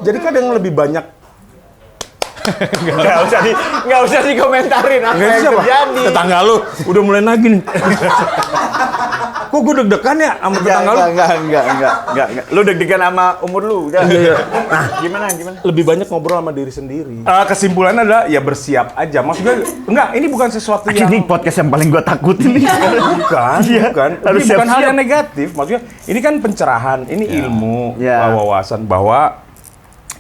Jadi kadang lebih banyak. Nggak usah dikomentarin apa yang terjadi. Tetangga lu udah mulai nagih nih. Kok gue deg-degan ya sama tetangga lu? Enggak. Lu deg-degan sama umur lu. Iya. Nah, gimana? Lebih banyak ngobrol sama diri sendiri. Kesimpulannya adalah ya bersiap aja. Maksudnya enggak, ini bukan sesuatu yang Ini podcast yang paling gua takutin nih. bukan. Harus Ini bukan hal siap-siap. yang negatif. Maksudnya ini kan pencerahan, ini ilmu, Ya. wawasan bahwa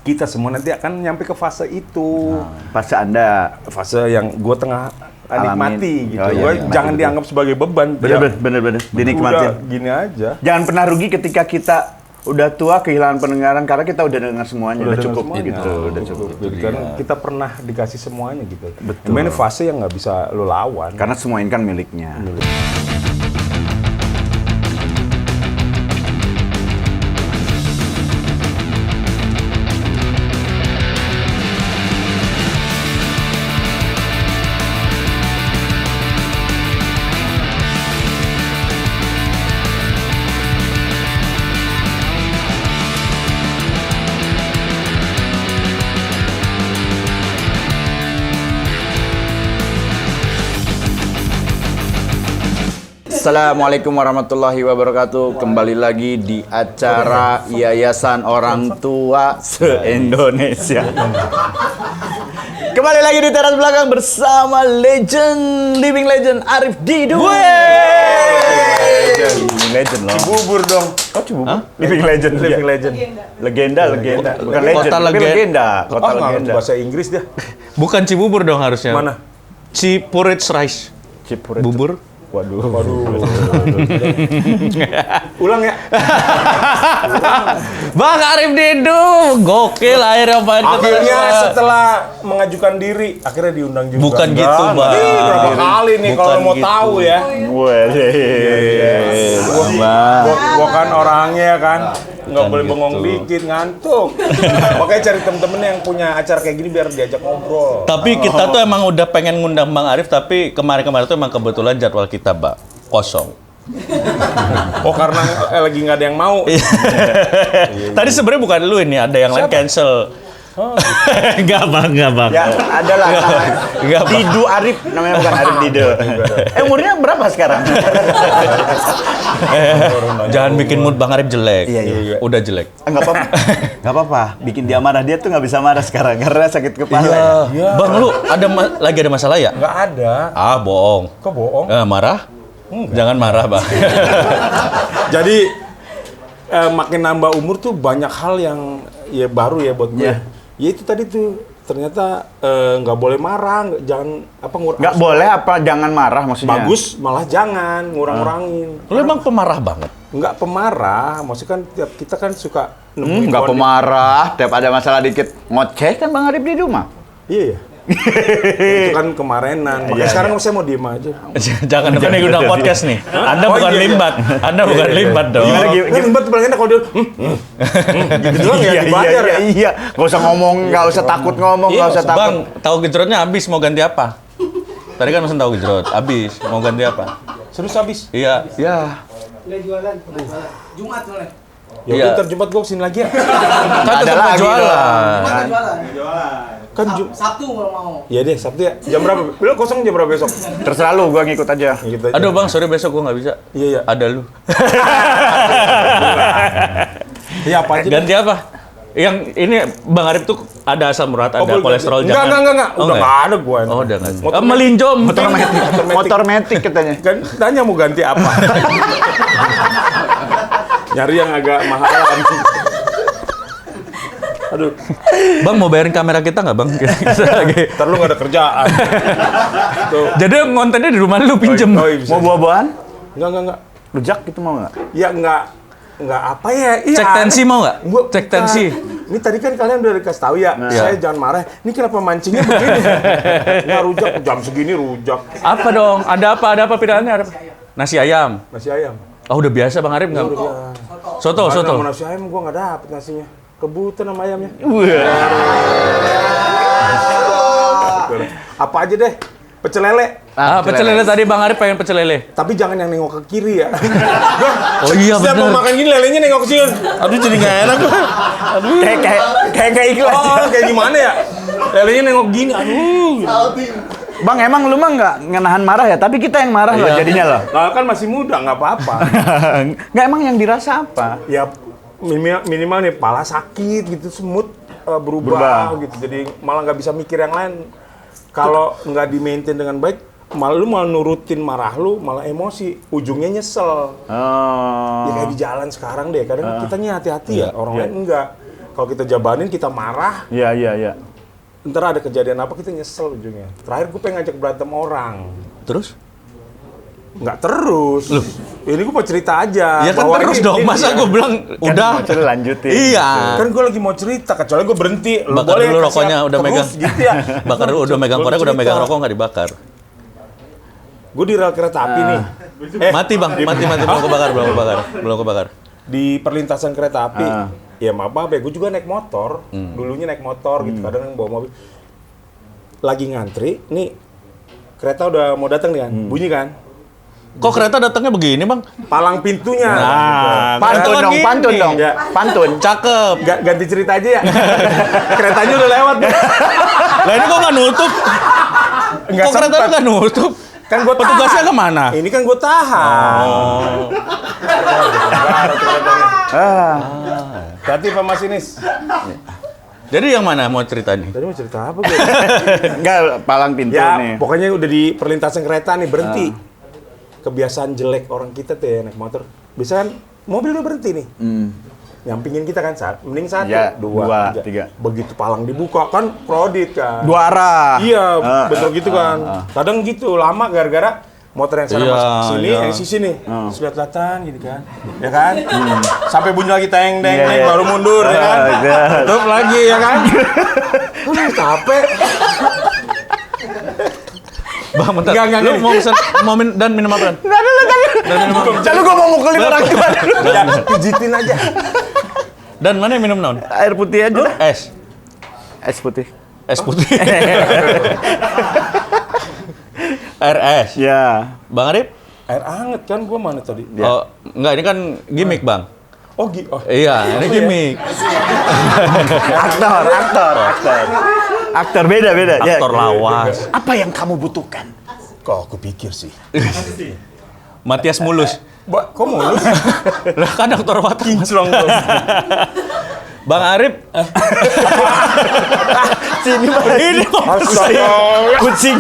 kita semua nanti akan nyampe ke fase itu. Fase Anda. Fase yang gue tengah nikmati gitu. Oh, iya, Gua nikmati, jangan betul. dianggap sebagai beban. Bener. Dinikmatin. Udah gini aja. Jangan pernah rugi ketika kita udah tua kehilangan pendengaran karena kita udah dengar semuanya, udah cukup semuanya. gitu, udah cukup. Jadi kan kita pernah dikasih semuanya gitu. Betul. Ini fase yang nggak bisa lo lawan. Karena semua ini kan miliknya. Assalamualaikum warahmatullahi wabarakatuh. Kembali lagi di acara Yayasan Orang Tua se-Indonesia. Kembali lagi di teras belakang bersama living legend Arif Didu. Legend loh. Cibubur dong. Oh, Cibubur? Living legend. Legenda. Bukan legend, Kota tapi legenda. legenda. Kota Nggak ngerti legenda. bahasa Inggris dia. Bukan Cibubur dong harusnya. Mana? Cipurit Rice. Cipurit. Bubur. Waduh. Ulang ya. Bang Arif Didu, gokil akhirnya main ke Akhirnya Teras. setelah mengajukan diri, akhirnya diundang juga. Bukan gitu, Bang. Ih, berapa kali nih Bukan kalau mau gitu. tahu ya. Gua kan orangnya kan nggak boleh gitu. bengong dikit, ngantuk. Makanya cari temen-temen yang punya acara kayak gini biar diajak ngobrol. Tapi kita tuh emang udah pengen ngundang Bang Arif, tapi kemarin-kemarin tuh emang kebetulan jadwal kita, Bang, kosong. Oh karena lagi nggak ada yang mau. Tadi sebenarnya bukan lu ini, ada yang lain cancel. Enggak, Bang. Ya, ada lah. Enggak, Bang. Didu Arif, namanya bukan Arif Didu. Umurnya berapa sekarang? Jangan bikin mood Bang Arif jelek. Iya. Udah jelek. Enggak apa-apa. Enggak apa-apa. Bikin dia marah. Dia tuh nggak bisa marah sekarang karena sakit kepala. Iya. Bang, lu lagi ada masalah ya? Nggak ada. Ah, bohong. Kok bohong? Marah? Jangan marah, Bang. Jadi makin nambah umur tuh banyak hal yang ya baru ya buat gue. Iya. Ya itu tadi tuh ternyata nggak boleh marah, jangan apa Nggak boleh apa jangan marah maksudnya? bagus malah jangan ngurang-ngurangin. Lu emang pemarah banget. Nggak pemarah, maksudnya kan tiap kita kan suka Nggak pemarah. Tiap ada masalah dikit ngoceh kan Bang Arif di rumah. Iya ya. Itu kan kemarenan. Makanya sekarang saya mau diem aja. Jangan depan yang udah podcast nih. Anda Oh, bukan iya, iya. limbat. Anda bukan limbat dong. Gimana, Kan limbat paling enak kalau dia gitu doang ya dibayar ya. Iya. Nggak usah ngomong, nggak usah takut ngomong, nggak usah takut. Bang, tahu gejrotnya habis, mau ganti apa? Tadi kan pesan tahu gejrot, habis, mau ganti apa? Serius habis. Iya. Ya. Nggak jualan, Jumat boleh. Ya Iya. udah ntar Jumat gue kesini lagi ya. Kan Ada tetap mau lagi jualan. Jumat nggak jualan. Kan Sabtu kalau mau. Iya deh, Sabtu ya. Jam berapa? Lu kosong jam berapa besok? Terserah lu, gua ngikut aja. Gitu aja. Aduh Bang, sorry besok gua nggak bisa. Iya, iya. Ada lu. Iya apa aja? Ganti apa? Yang ini Bang Arif tuh ada asam urat, ada boleh kolesterol ganti. jangan. Enggak. Oh, Udah nggak ada gue. Oh, udah nggak. Motor Melinjo, Motor metik katanya. Kan tanya mau ganti apa? Nyari yang agak mahal. Aduh, Bang mau bayarin kamera kita nggak Bang? Kita lagi. ntar lu nggak ada kerjaan. Tuh. Jadi kontennya di rumah lu pinjem. Oh, iya, bisa. Mau buah-buahan? Enggak. Rujak gitu mau nggak? Ya enggak apa ya? Iya. Cek tensi mau nggak? Gua- Cek bukan. tensi. Ini tadi kan kalian udah dikasih tahu ya, saya jangan marah. Ini kenapa mancingnya begini? Nggak rujak, jam segini rujak. Apa dong? Ada apa pilihannya? Ada apa? Nasi ayam. Nasi ayam. Oh udah biasa Bang Arif nggak? Soto. Nggak ada, nasi ayam gua nggak dapet nasinya. Kebutuhan sama ayamnya. Apa aja deh. Pecel lele. Pecel lele tadi Bang Arif pengen pecel lele. Tapi jangan yang nengok ke kiri ya. Oh iya Setiap mau bener. makan gini lelenya nengok ke sini. Aduh jadi nggak enak gua. Aduh. Kayak iklan. Oh, kayak gimana ya? Lelenya nengok gini. Aduh. Bang, emang lu mah nggak nahan marah ya? Tapi kita yang marah loh Iya. jadinya loh. Nah, kan masih muda, nggak apa-apa. Nggak, emang yang dirasa apa? Ya minimal nih pala sakit gitu, semut Berubah. berubah gitu. Jadi malah nggak bisa mikir yang lain. Kalau nggak di-maintain dengan baik, malah lu malah nurutin marah lu, malah emosi. Ujungnya nyesel. Oh. Ya kayak di jalan sekarang deh, kadang kitanya hati-hati ya, orang lain enggak. Kalau kita jabanin, kita marah, Iya. ntar ada kejadian apa kita nyesel ujungnya. Terakhir gue pengen ngajak berantem orang. Terus? Nggak terus. Ini gue mau cerita aja. Ya kan bahwa terus ini- dong. ini Masa ya. gue bilang udah. Kan mau lanjutin. Iya. Kan gue lagi mau cerita, kecuali gue berhenti. Lu Bakar boleh dulu kasih rokoknya udah terus megang. gitu ya. Bakar dulu udah megang korek, udah megang rokok nggak dibakar. Gue di rel kereta api nih. Mati Bang, mati belum kebakar. Di perlintasan kereta api. Ah. Ya maaf ya, gue juga naik motor. Dulunya naik motor gitu, kadang bawa mobil. Lagi ngantri, nih kereta udah mau datang nih kan, bunyi kan. Kok kereta datangnya begini Bang? Palang pintunya. Nah, Pantun kereta dong, gini. pantun dong. Ya. Pantun. Cakep. Ganti cerita aja ya. Keretanya udah lewat. Lah ini kok nggak nutup? Nggak Kok kereta sempet. nggak nutup? Kan gue Petugasnya kemana? Ini kan gue tahan. Hati Pak Masinis. Jadi yang mana mau cerita nih? Tadi mau cerita apa gue? Enggak, palang pintu Ya, nih. pokoknya udah di perlintasan kereta nih, berhenti. Kebiasaan jelek orang kita tuh ya naik motor. Bisa kan mobil udah berhenti nih. Nyampingin kita kan, mending satu, Ya, dua, dua, tiga. tiga. Begitu palang dibuka kan kredit kan. Dua arah. Iya, betul gitu kan. Kadang gitu lama gara-gara motor yang sana Iya, masuk sini, iya. yang sisi nih. Terus lihat-lihatan gitu kan. Ya kan? Sampai bunyi lagi teng teng Iya, teng iya. baru mundur ya kan. Iya. Tutup lagi ya kan. Aduh, capek. Bang, bentar. Enggak, Lu mau pesen dan minum apa? Dan? Lalu gua mau mukulin orang tua. Ya, pijitin aja. Dan mana yang minum naon? Air putih aja. Es. Es putih. Es putih. Air es. Ya. Bang Arif? Air anget kan gua mana tadi? Oh, enggak ini kan gimmick, Bang. Oh, Iya, ini gimmick. Aktor. Aktor beda. Ya. Aktor lawas. Apa yang kamu butuhkan? kok aku pikir sih. Matias Mulus. Kok mulus? Lah kan aktor watak. Kinclong tuh. Bang Arif. Sini Bang. Ini Astaga. Kucing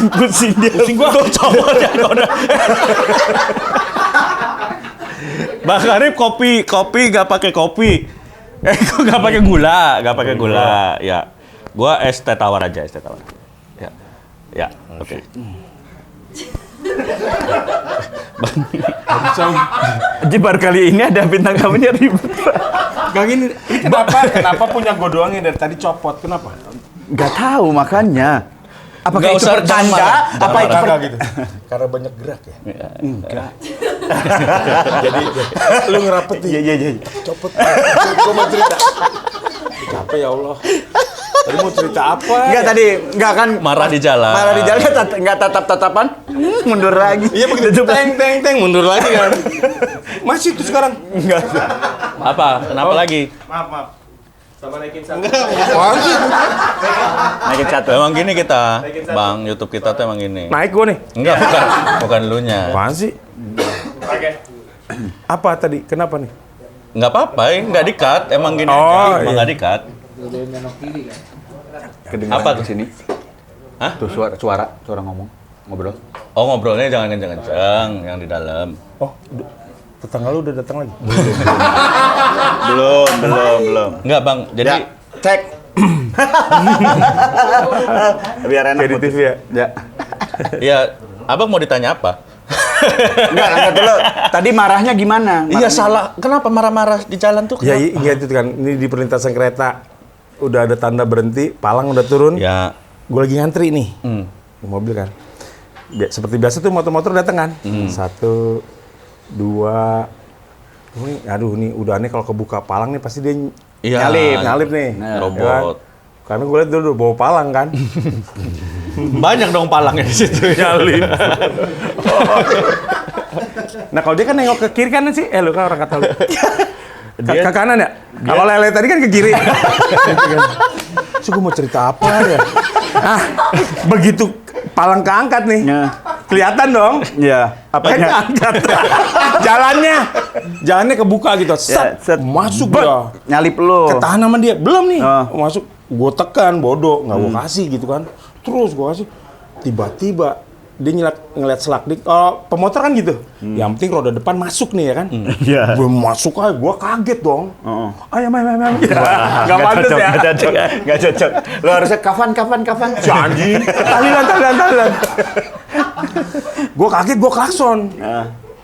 dia. pusing gua cowok ya udah. Bang Arif kopi nggak pakai kopi. Kok nggak pakai gula, ya. Gua es teh tawar aja, es teh tawar. Ya, oke. Jebar kali ini ada bintang tamunya ribet. Gak gini, ini kenapa punya gue doang yang dari tadi copot? Kenapa? Gak tahu makanya. Apakah Nggak itu usah pertanda? marah. Apa itu Kagak gitu. Karena banyak gerak ya. Enggak. Jadi lu ngerapetin. Iya. Copot. Gue mau cerita. Capek ya Allah. Tadi mau cerita apa? Enggak tadi, enggak kan Marah di jalan. Marah di jalan enggak tatap-tatapan, mundur lagi. Iya begitu. Teng mundur lagi kan. Masih itu sekarang. Enggak. Apa? Kenapa lagi? Maaf. Sama naikin satu. Masih. Naikin satu. Emang gini kita, Bang, YouTube kita tuh emang gini. Naik gue nih. Enggak, bukan elunya. Apaan sih? Oke. Apa tadi? Kenapa nih? Enggak apa-apa, enggak di-cut. Emang gini Oh, aja, emang iya. enggak di-cut. Kedengaran Apa di tuh? sini? Hah? Tuh suara ngomong, ngobrol. Oh, ngobrolnya jangan kenceng-kenceng, yang di dalam. Oh, tetangga lu udah datang lagi. Belum. Enggak, Bang. Jadi Ya, cek. Biar enak Kayak di putih. TV ya? Ya. ya, Abang mau ditanya apa? Enggak dulu. Tadi marahnya gimana? Iya, salah. Kenapa marah-marah di jalan tuh? Ya Kenapa? iya itu kan. Ini di perlintasan kereta. Udah ada tanda berhenti, palang udah turun. Ya. Gue lagi ngantri nih. Hmm. Di mobil kan. Seperti biasa tuh motor-motor datang kan. 1, 2. Aduh nih udah aneh kalau kebuka palang nih pasti dia Iya. nyalip nih. Nah, Ya robot. kan? Karena gue liat dulu bawa palang kan. Banyak dong palangnya di situ. Nyalip. Nah kalau dia kan nengok ke kiri kanan sih, lu kan orang Katolik. Ke kanan ya? Kalau Lele tadi kan ke kiri. So, gue mau cerita apa ya? Begitu palang keangkat nih, kelihatan dong. Iya. Apanya? Keangkat. Jalannya kebuka gitu. Set, masuk dia. Nyalip lu. Ketahan sama dia. Belum nih. Masuk. Gue tekan, bodoh. Nggak gue kasih gitu kan. Terus gue kasih. Tiba-tiba dia ngeliat selak dik. Kalau pemotor kan gitu. Yang penting roda depan masuk nih ya kan. Iya. Gue masuk aja, gue kaget dong. Ayo, main. Gak pantas ya. Gak cocok. Lo harusnya kapan. Si anjing. Tahlilan. Gue kaget, gue klakson.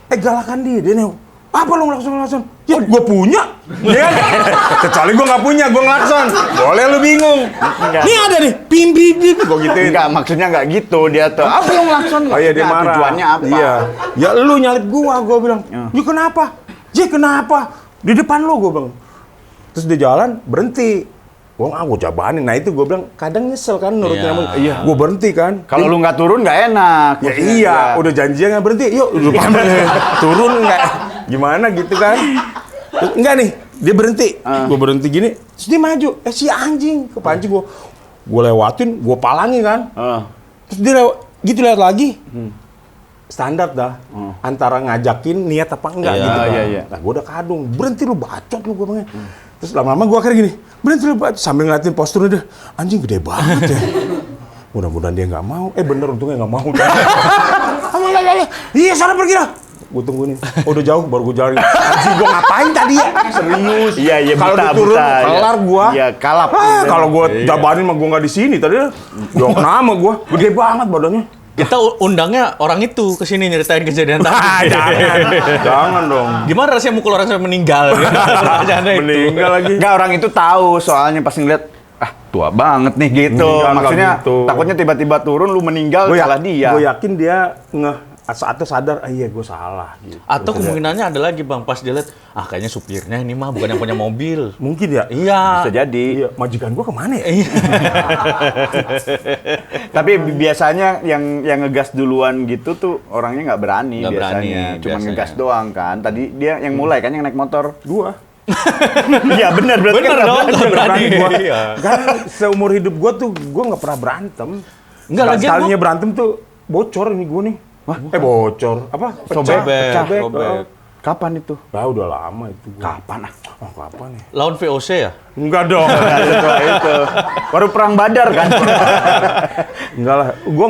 Galakan dia nih. Apa lo ngelakson? Ya, gue punya. Ya kan? Kecuali gue nggak punya, gue ngelakson. Boleh lu bingung. Ini ada nih, pim. Gue gituin. Enggak, maksudnya enggak gitu dia tuh. Apa yang langsung? Oh iya, dia marah. Tujuannya apa? Iya. Ya lu nyalip gue bilang. Ya kenapa? Kenapa? Di depan lu, gue bilang. Terus dia jalan, berhenti. Gue jabanin. Nah itu gue bilang, kadang nyesel kan nurutnya. Iya. Gue berhenti kan. Kalau lu nggak turun nggak enak. Ya iya, udah janjian nggak berhenti. Yuk, turun nggak? Gimana gitu kan? Terus, enggak nih, dia berhenti. Gue berhenti gini, terus dia maju. Si anjing, kepancing gue. Gue lewatin, gue palangi kan. Terus dia lewat lagi. Standar dah. Antara ngajakin niat apa enggak gitu kan. Iya. Nah gue udah kadung, berhenti lu bacot lu gue bangnya. Terus lama-lama gue akhirnya gini, berhenti lu bacot. Sambil ngeliatin posturnya dia, anjing gede banget ya. Mudah-mudahan dia nggak mau. Bener untungnya nggak mau. Iya, sana pergi lah. Gue tunggu nih. Udah jauh baru gue jalan. Anjing gue ngapain tadi ya? Serius. Iya, kalau diturun kelar gue. Iya, kalap. Kalau gue jabanin mah gue nggak di sini tadi. Jauh nama gue. Gede banget badannya. Kita undangnya orang itu ke sini nyeritain kejadian tadi. Jangan dong. Gimana rasanya mukul orang sampai meninggal? Meninggal lagi. Enggak, orang itu tahu soalnya pas ngeliat tua banget nih gitu. Meninggal, Maksudnya gitu. takutnya tiba-tiba turun lu meninggal salah dia. Gue yakin dia atau sadar, iya gue salah. Gitu. Atau kemungkinannya ada lagi bang, pas dia lihat, kayaknya supirnya ini mah bukan yang punya mobil. Mungkin ya. Iya. Bisa jadi. Iya, majikan gue kemana ya? Tapi biasanya yang ngegas duluan gitu tuh orangnya nggak berani Nggak biasanya. berani, Cuma biasanya. ngegas doang kan. Tadi dia yang mulai kan yang naik motor. Gue. Iya benar berarti Bener kan dong, nggak berani. Gua. Iya. Karena seumur hidup gue tuh gue nggak pernah berantem. Nggak, lagian sekalinya berantem tuh bocor ini gue nih. bocor. Apa? Sobek. Sobek. Sobek. Kapan itu? Nah, udah lama itu. Kapan Kapan ya? Lawan VOC ya? Enggak dong. itu. Baru perang Badar kan? Enggak lah. Gue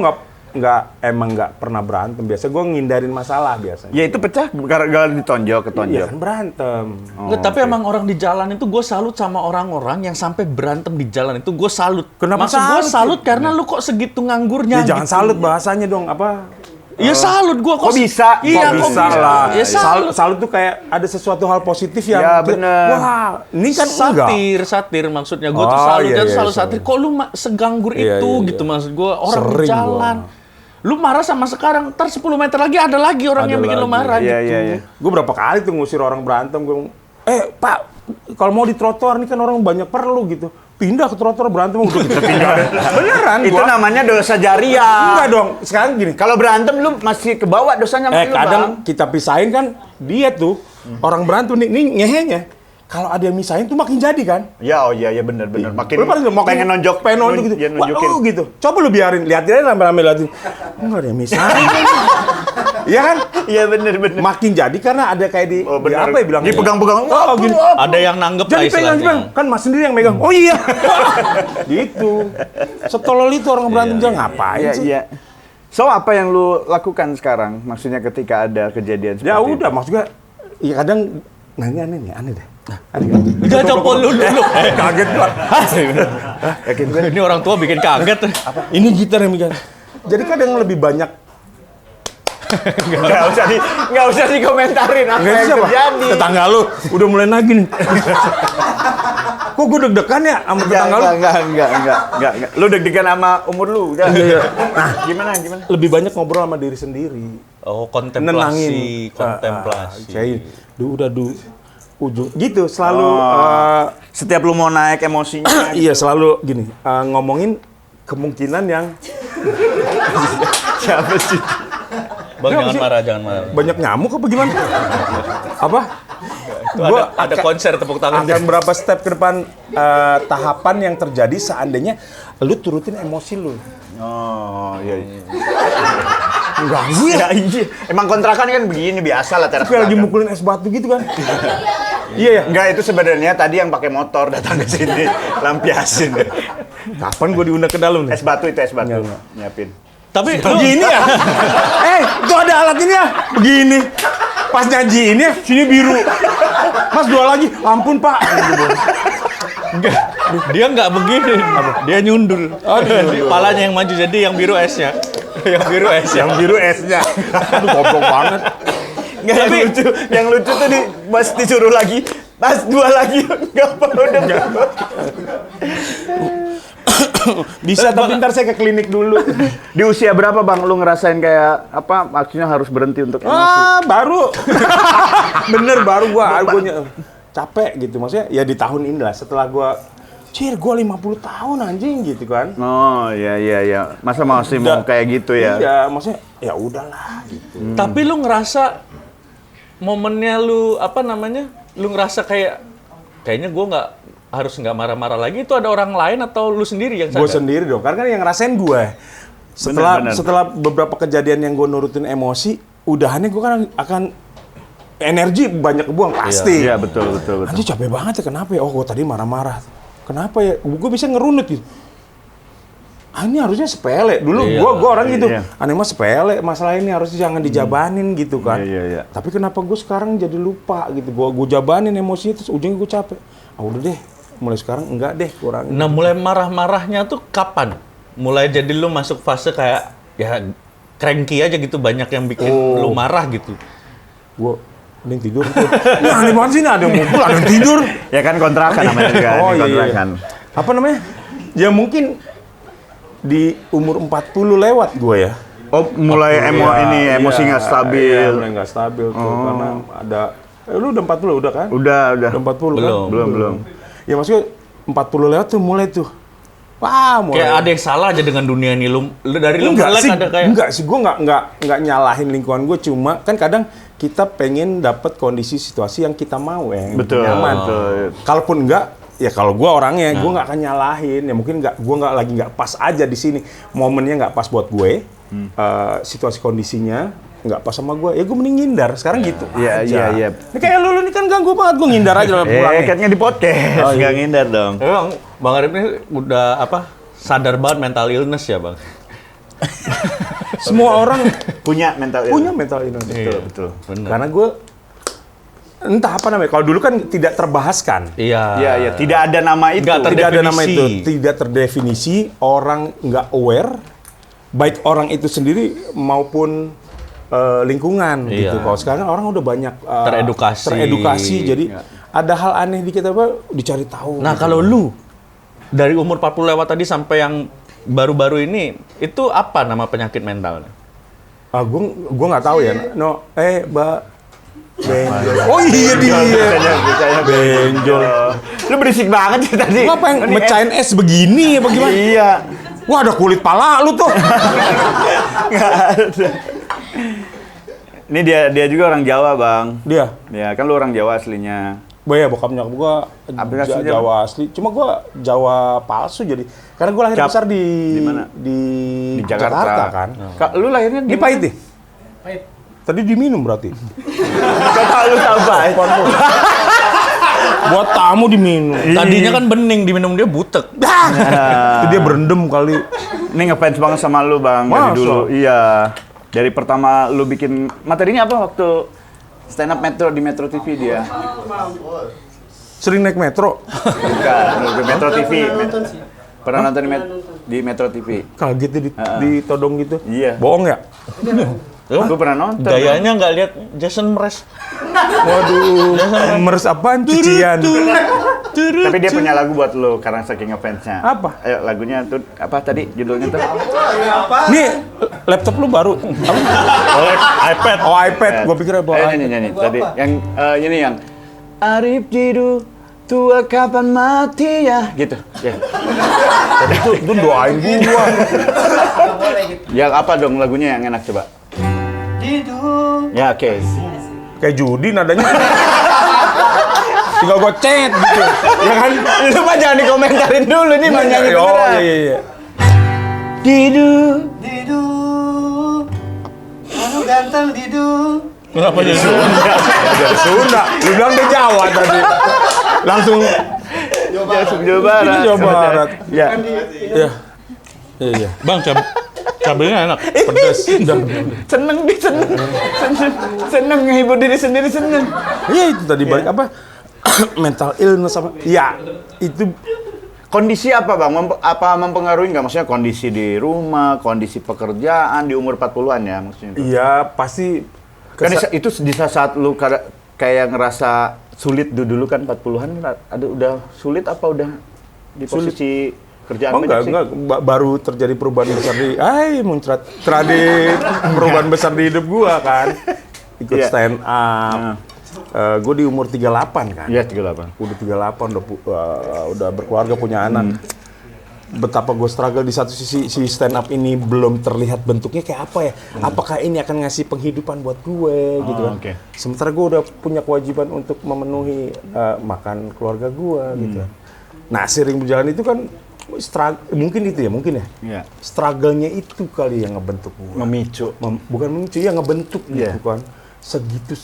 emang nggak pernah berantem. Biasa gue ngindarin masalah biasanya. Ya itu pecah gara-gara ketonjok. Iya kan berantem. Nggak, tapi emang orang di jalan itu gue salut sama orang-orang yang sampai berantem di jalan itu gue salut. Kenapa Maksud gue salut? salut karena lu kok segitu nganggurnya. Ya jangan gitu. salut bahasanya dong. Apa? Iya salut gue Kok bisa? Iya kok bisa lah. Ya salut. Salut tuh kayak ada sesuatu hal positif yang Ya, bener. wah, ini kan enggak. satir maksudnya gue tuh Oh, salut iya, kan iya, selalu iya. satir. Kok lu seganggur Iya, itu iya, gitu iya. maksud gue orang di Sering jalan. Lu marah sama sekarang, ntar 10 meter lagi ada lagi orang Ada yang bikin lu lagi. marah Iya, gitu. iya. Gue berapa kali tuh ngusir orang berantem, gue ngomong, Pak, kalau mau di trotoar nih kan orang banyak perlu gitu. Pindah ke trotoar berantem udah kita pindah. Beneran Itu gua. namanya dosa jariah. Enggak dong, sekarang gini. Kalau berantem lu masih kebawa dosanya sama lu, Kadang Bang. kita pisahin kan, dia tuh, orang berantem nih ngehenya. Kalau ada yang misahin tuh makin jadi kan. Ya, oh iya benar. Makin Lu pernah nggak pengen nonjok gitu. Ya, nunjukin. Wah, gitu. Coba lu biarin, liatin aja rame-rame liatin. Enggak ada yang misahin. Iya kan? Iya benar. Makin jadi karena ada kayak di benar. apa ya bilangnya? Dipegang-pegang. Oh, gini. Ada yang nanggep lah Jadi istilahnya. pegang, kan Mas sendiri yang megang. Oh iya. Gitu. Setolol itu orang berantem jangan ngapain Iya, sih? iya. So apa yang lu lakukan sekarang? Maksudnya ketika ada kejadian seperti Ya itu? udah, maksudnya ya kadang aneh deh. Aneh kan? Jangan coba lu. Kaget gua. Yakin gue? Ini orang tua bikin kaget. Ini gitar yang megang. Jadi kadang lebih banyak. Nggak usah dikomentarin apa Nggak yang siapa? terjadi. Tetangga lu udah mulai nagih nih. Kok gue deg-degan ya sama tetangga lu? Enggak. Lu deg-degan sama umur lu. Udah. Iya. Nah, gimana? Lebih banyak ngobrol sama diri sendiri. Oh, kontemplasi. Kayak udah ujung gitu selalu Setiap lu mau naik emosinya. iya selalu gini ngomongin kemungkinan yang Siapa sih? Bang, Kenapa jangan sih? marah, jangan marah. Banyak nyamuk apa gimana? Apa? Itu Gua ada konser tepuk tangan. akan berapa step ke depan tahapan yang terjadi seandainya lu turutin emosi lu. Oh, iya. Ganggu Ya, iya. Emang kontrakan kan begini biasa lah teras Kayak lagi belakang. mukulin es batu gitu kan. Iya ya. Enggak, itu sebenarnya tadi yang pakai motor datang ke sini lampiasin. Kapan gua diundang ke dalam nih? Es batu itu es batu. Enggak. Nyiapin. Tapi lu Begini ya? Itu ada alat ini ya? Begini. Pas nyajiin ya, sini biru. Mas dua lagi, ampun pak. dia nggak begini. Dia nyundul. Oh, nyundul. Palanya yang maju, jadi yang biru esnya. Yang biru esnya. Yang biru esnya. Aduh goblok banget. Enggak, yang lucu tuh pas disuruh lagi, tas dua lagi. Enggak apa udah. Bisa, tapi ntar saya ke klinik dulu. Di usia berapa Bang lu ngerasain kayak apa maksudnya harus berhenti untuk emosi? Baru. Bener, baru gua capek gitu. Maksudnya ya di tahun ini lah, setelah gua gua 50 tahun anjing gitu kan. Oh, iya. Masa masih mau kayak gitu ya? Iya, maksudnya ya udahlah gitu. Tapi lu ngerasa momennya lu apa namanya? Lu ngerasa kayaknya gua nggak marah-marah lagi, itu ada orang lain atau lu sendiri yang sadar? Gue sendiri dong, karena kan yang ngerasain gue. Setelah beberapa kejadian yang gue nurutin emosi, udahannya gue kan akan energi banyak kebuang pasti. Iya, betul. Anjir capek banget ya, kenapa ya? Oh, gue tadi marah-marah. Kenapa ya? Gue bisa ngerunut gitu. Ini harusnya sepele. Dulu Iya, gue orang gitu. iya. Aneh mah sepele, masalah ini harusnya jangan dijabanin gitu kan. Iya. Tapi kenapa gue sekarang jadi lupa gitu. Gue jabanin emosinya, terus ujungnya gue capek. Udah deh, mulai sekarang enggak deh, kurang. Nah, mulai marah-marahnya tuh kapan? Mulai jadi lu masuk fase kayak ya cranky aja gitu, banyak yang bikin lu marah gitu. Gue mending tidur. Ini aneh banget sih, ada yang ngumpul, ada yang tidur. Ya kan kontrakan namanya juga. Oh di iya. kontrakan. Apa namanya? Ya mungkin di umur 40 lewat gue ya. Oh, mulai emosi nggak stabil. Iya, mulai nggak stabil tuh, karena ada. Lu udah 40 udah kan? Udah. Udah 40 kan? Belum. Ya maksudnya 40 lewat tuh mulai tuh. Wah, mulai. Kayak ada yang salah aja dengan dunia ini. Lu dari lu Enggak melek sih, ada kayak enggak sih, gue nggak nyalahin lingkungan gue, cuma kan kadang kita pengen dapat kondisi situasi yang kita mau ya, yang Betul, nyaman. betul. Kalaupun enggak, ya kalau gue orangnya, gue nggak akan nyalahin. Ya mungkin gue nggak pas aja di sini, momennya nggak pas buat gue, situasi kondisinya nggak pas sama gue, ya gue mending ngindar. Sekarang gitu aja. Iya. Ini kayak lu nih kan ganggu banget, gue ngindar aja pulang nih. Kayaknya di podcast, Oh, iya. nggak ngindar dong. Emang Bang Arif ini udah sadar banget mental illness ya, Bang? Semua orang Punya mental illness. Iya, betul. Bener. Karena gue entah apa namanya. Kalau dulu kan tidak terbahaskan. Iya. Tidak ada nama itu. Nggak Tidak ada nama itu, terdefinisi. tidak terdefinisi, orang nggak aware, baik orang itu sendiri maupun lingkungan Iya. gitu. Kalau sekarang orang udah banyak Teredukasi. jadi ada hal aneh dikit apa dicari tahu. Nah, gitu. kalau lu dari umur 40 lewat tadi sampai yang baru-baru ini, itu apa nama penyakit mentalnya? Gue nggak tahu ya. Mbak Benjol. Oh iya dia. Bisa Benjol. Lu berisik banget sih tadi. Lu apa yang mecahin es begini apa gimana? Iya. Wah, ada kulit pala lu tuh. Nggak ada. Ini dia juga orang Jawa, Bang. Dia. Ya, kan lu orang Jawa aslinya. Ya, bokap nyokap gua Aslinya Jawa asli. Cuma gua Jawa palsu jadi. Karena gua lahir besar di mana? Di Jakarta kan. Lu lahirnya Ini pahit nih. Tadi diminum berarti. Kata lu sabar. Buat tamu diminum. Tadinya kan bening, diminum dia butek. Itu dia berendam kali. Ini ngefans banget sama lu, Bang, Masa? dari dulu. Iya. Dari pertama lu bikin materinya apa waktu stand up Metro di Metro TV dia? Sering naik metro. Bukan, di Metro TV. Pernah nonton di Metro TV? Kaget dia ditodong gitu. Iya. Bohong ya? Gue pernah nonton. Gayanya nggak lihat Jason Mraz. Waduh. Meres apaan? Cucian. Tapi dia punya lagu buat lu karena saking ngefansnya. Apa? Ayo lagunya tuh apa tadi judulnya tuh? Nih, laptop lu baru. iPad. Oh, iPad. Gua pikir apa? Ini tadi yang ini yang Arif Didu tua kapan mati ya gitu. Ya. Itu doain gua. Yang apa dong lagunya yang enak coba? Ya oke. Kayak judi nadanya. Tinggal gua chat gitu. Ya kan? Lu mah jangan dikomentarin dulu nih mau nyanyi Oh beneran. iya. Didu. Anu ganteng Didu. Kenapa jadi Sunda? Dari Sunda. Lu bilang dari Jawa tadi. Langsung Jawa Barat. Ini Jawa Barat. Ya. Iya. Iya. Bang, cabenya enak. Pedas. Seneng dia seneng. Seneng ngehibur diri sendiri seneng. Iya itu tadi balik apa? Mental illness apa? Ya, itu Kondisi apa bang? Apa mempengaruhi nggak? Maksudnya kondisi di rumah, kondisi pekerjaan di umur 40-an ya maksudnya? iya pasti Kan itu di saat lu kayak ngerasa sulit dulu kan 40-an ada udah sulit apa udah di posisi kerjaan banyak sih? enggak, baru terjadi perubahan besar di muncrat perubahan besar di hidup gua kan. Ikut Iya. stand up. Gue di umur 38 kan. Iya 38. Udah 38 udah berkeluarga punya anak. Betapa gue struggle di satu sisi si stand up ini belum terlihat bentuknya kayak apa ya. Apakah ini akan ngasih penghidupan buat gue gitu kan. Oke. Sementara gue udah punya kewajiban untuk memenuhi makan keluarga gue gitu kan. Nah, sering berjalan itu kan mungkin itu ya, mungkin ya. Iya. Struggle-nya itu kali yang ngebentuk gue. Memicu. Bukan memicu, ya ngebentuk Iya. gitu kan. Segitu,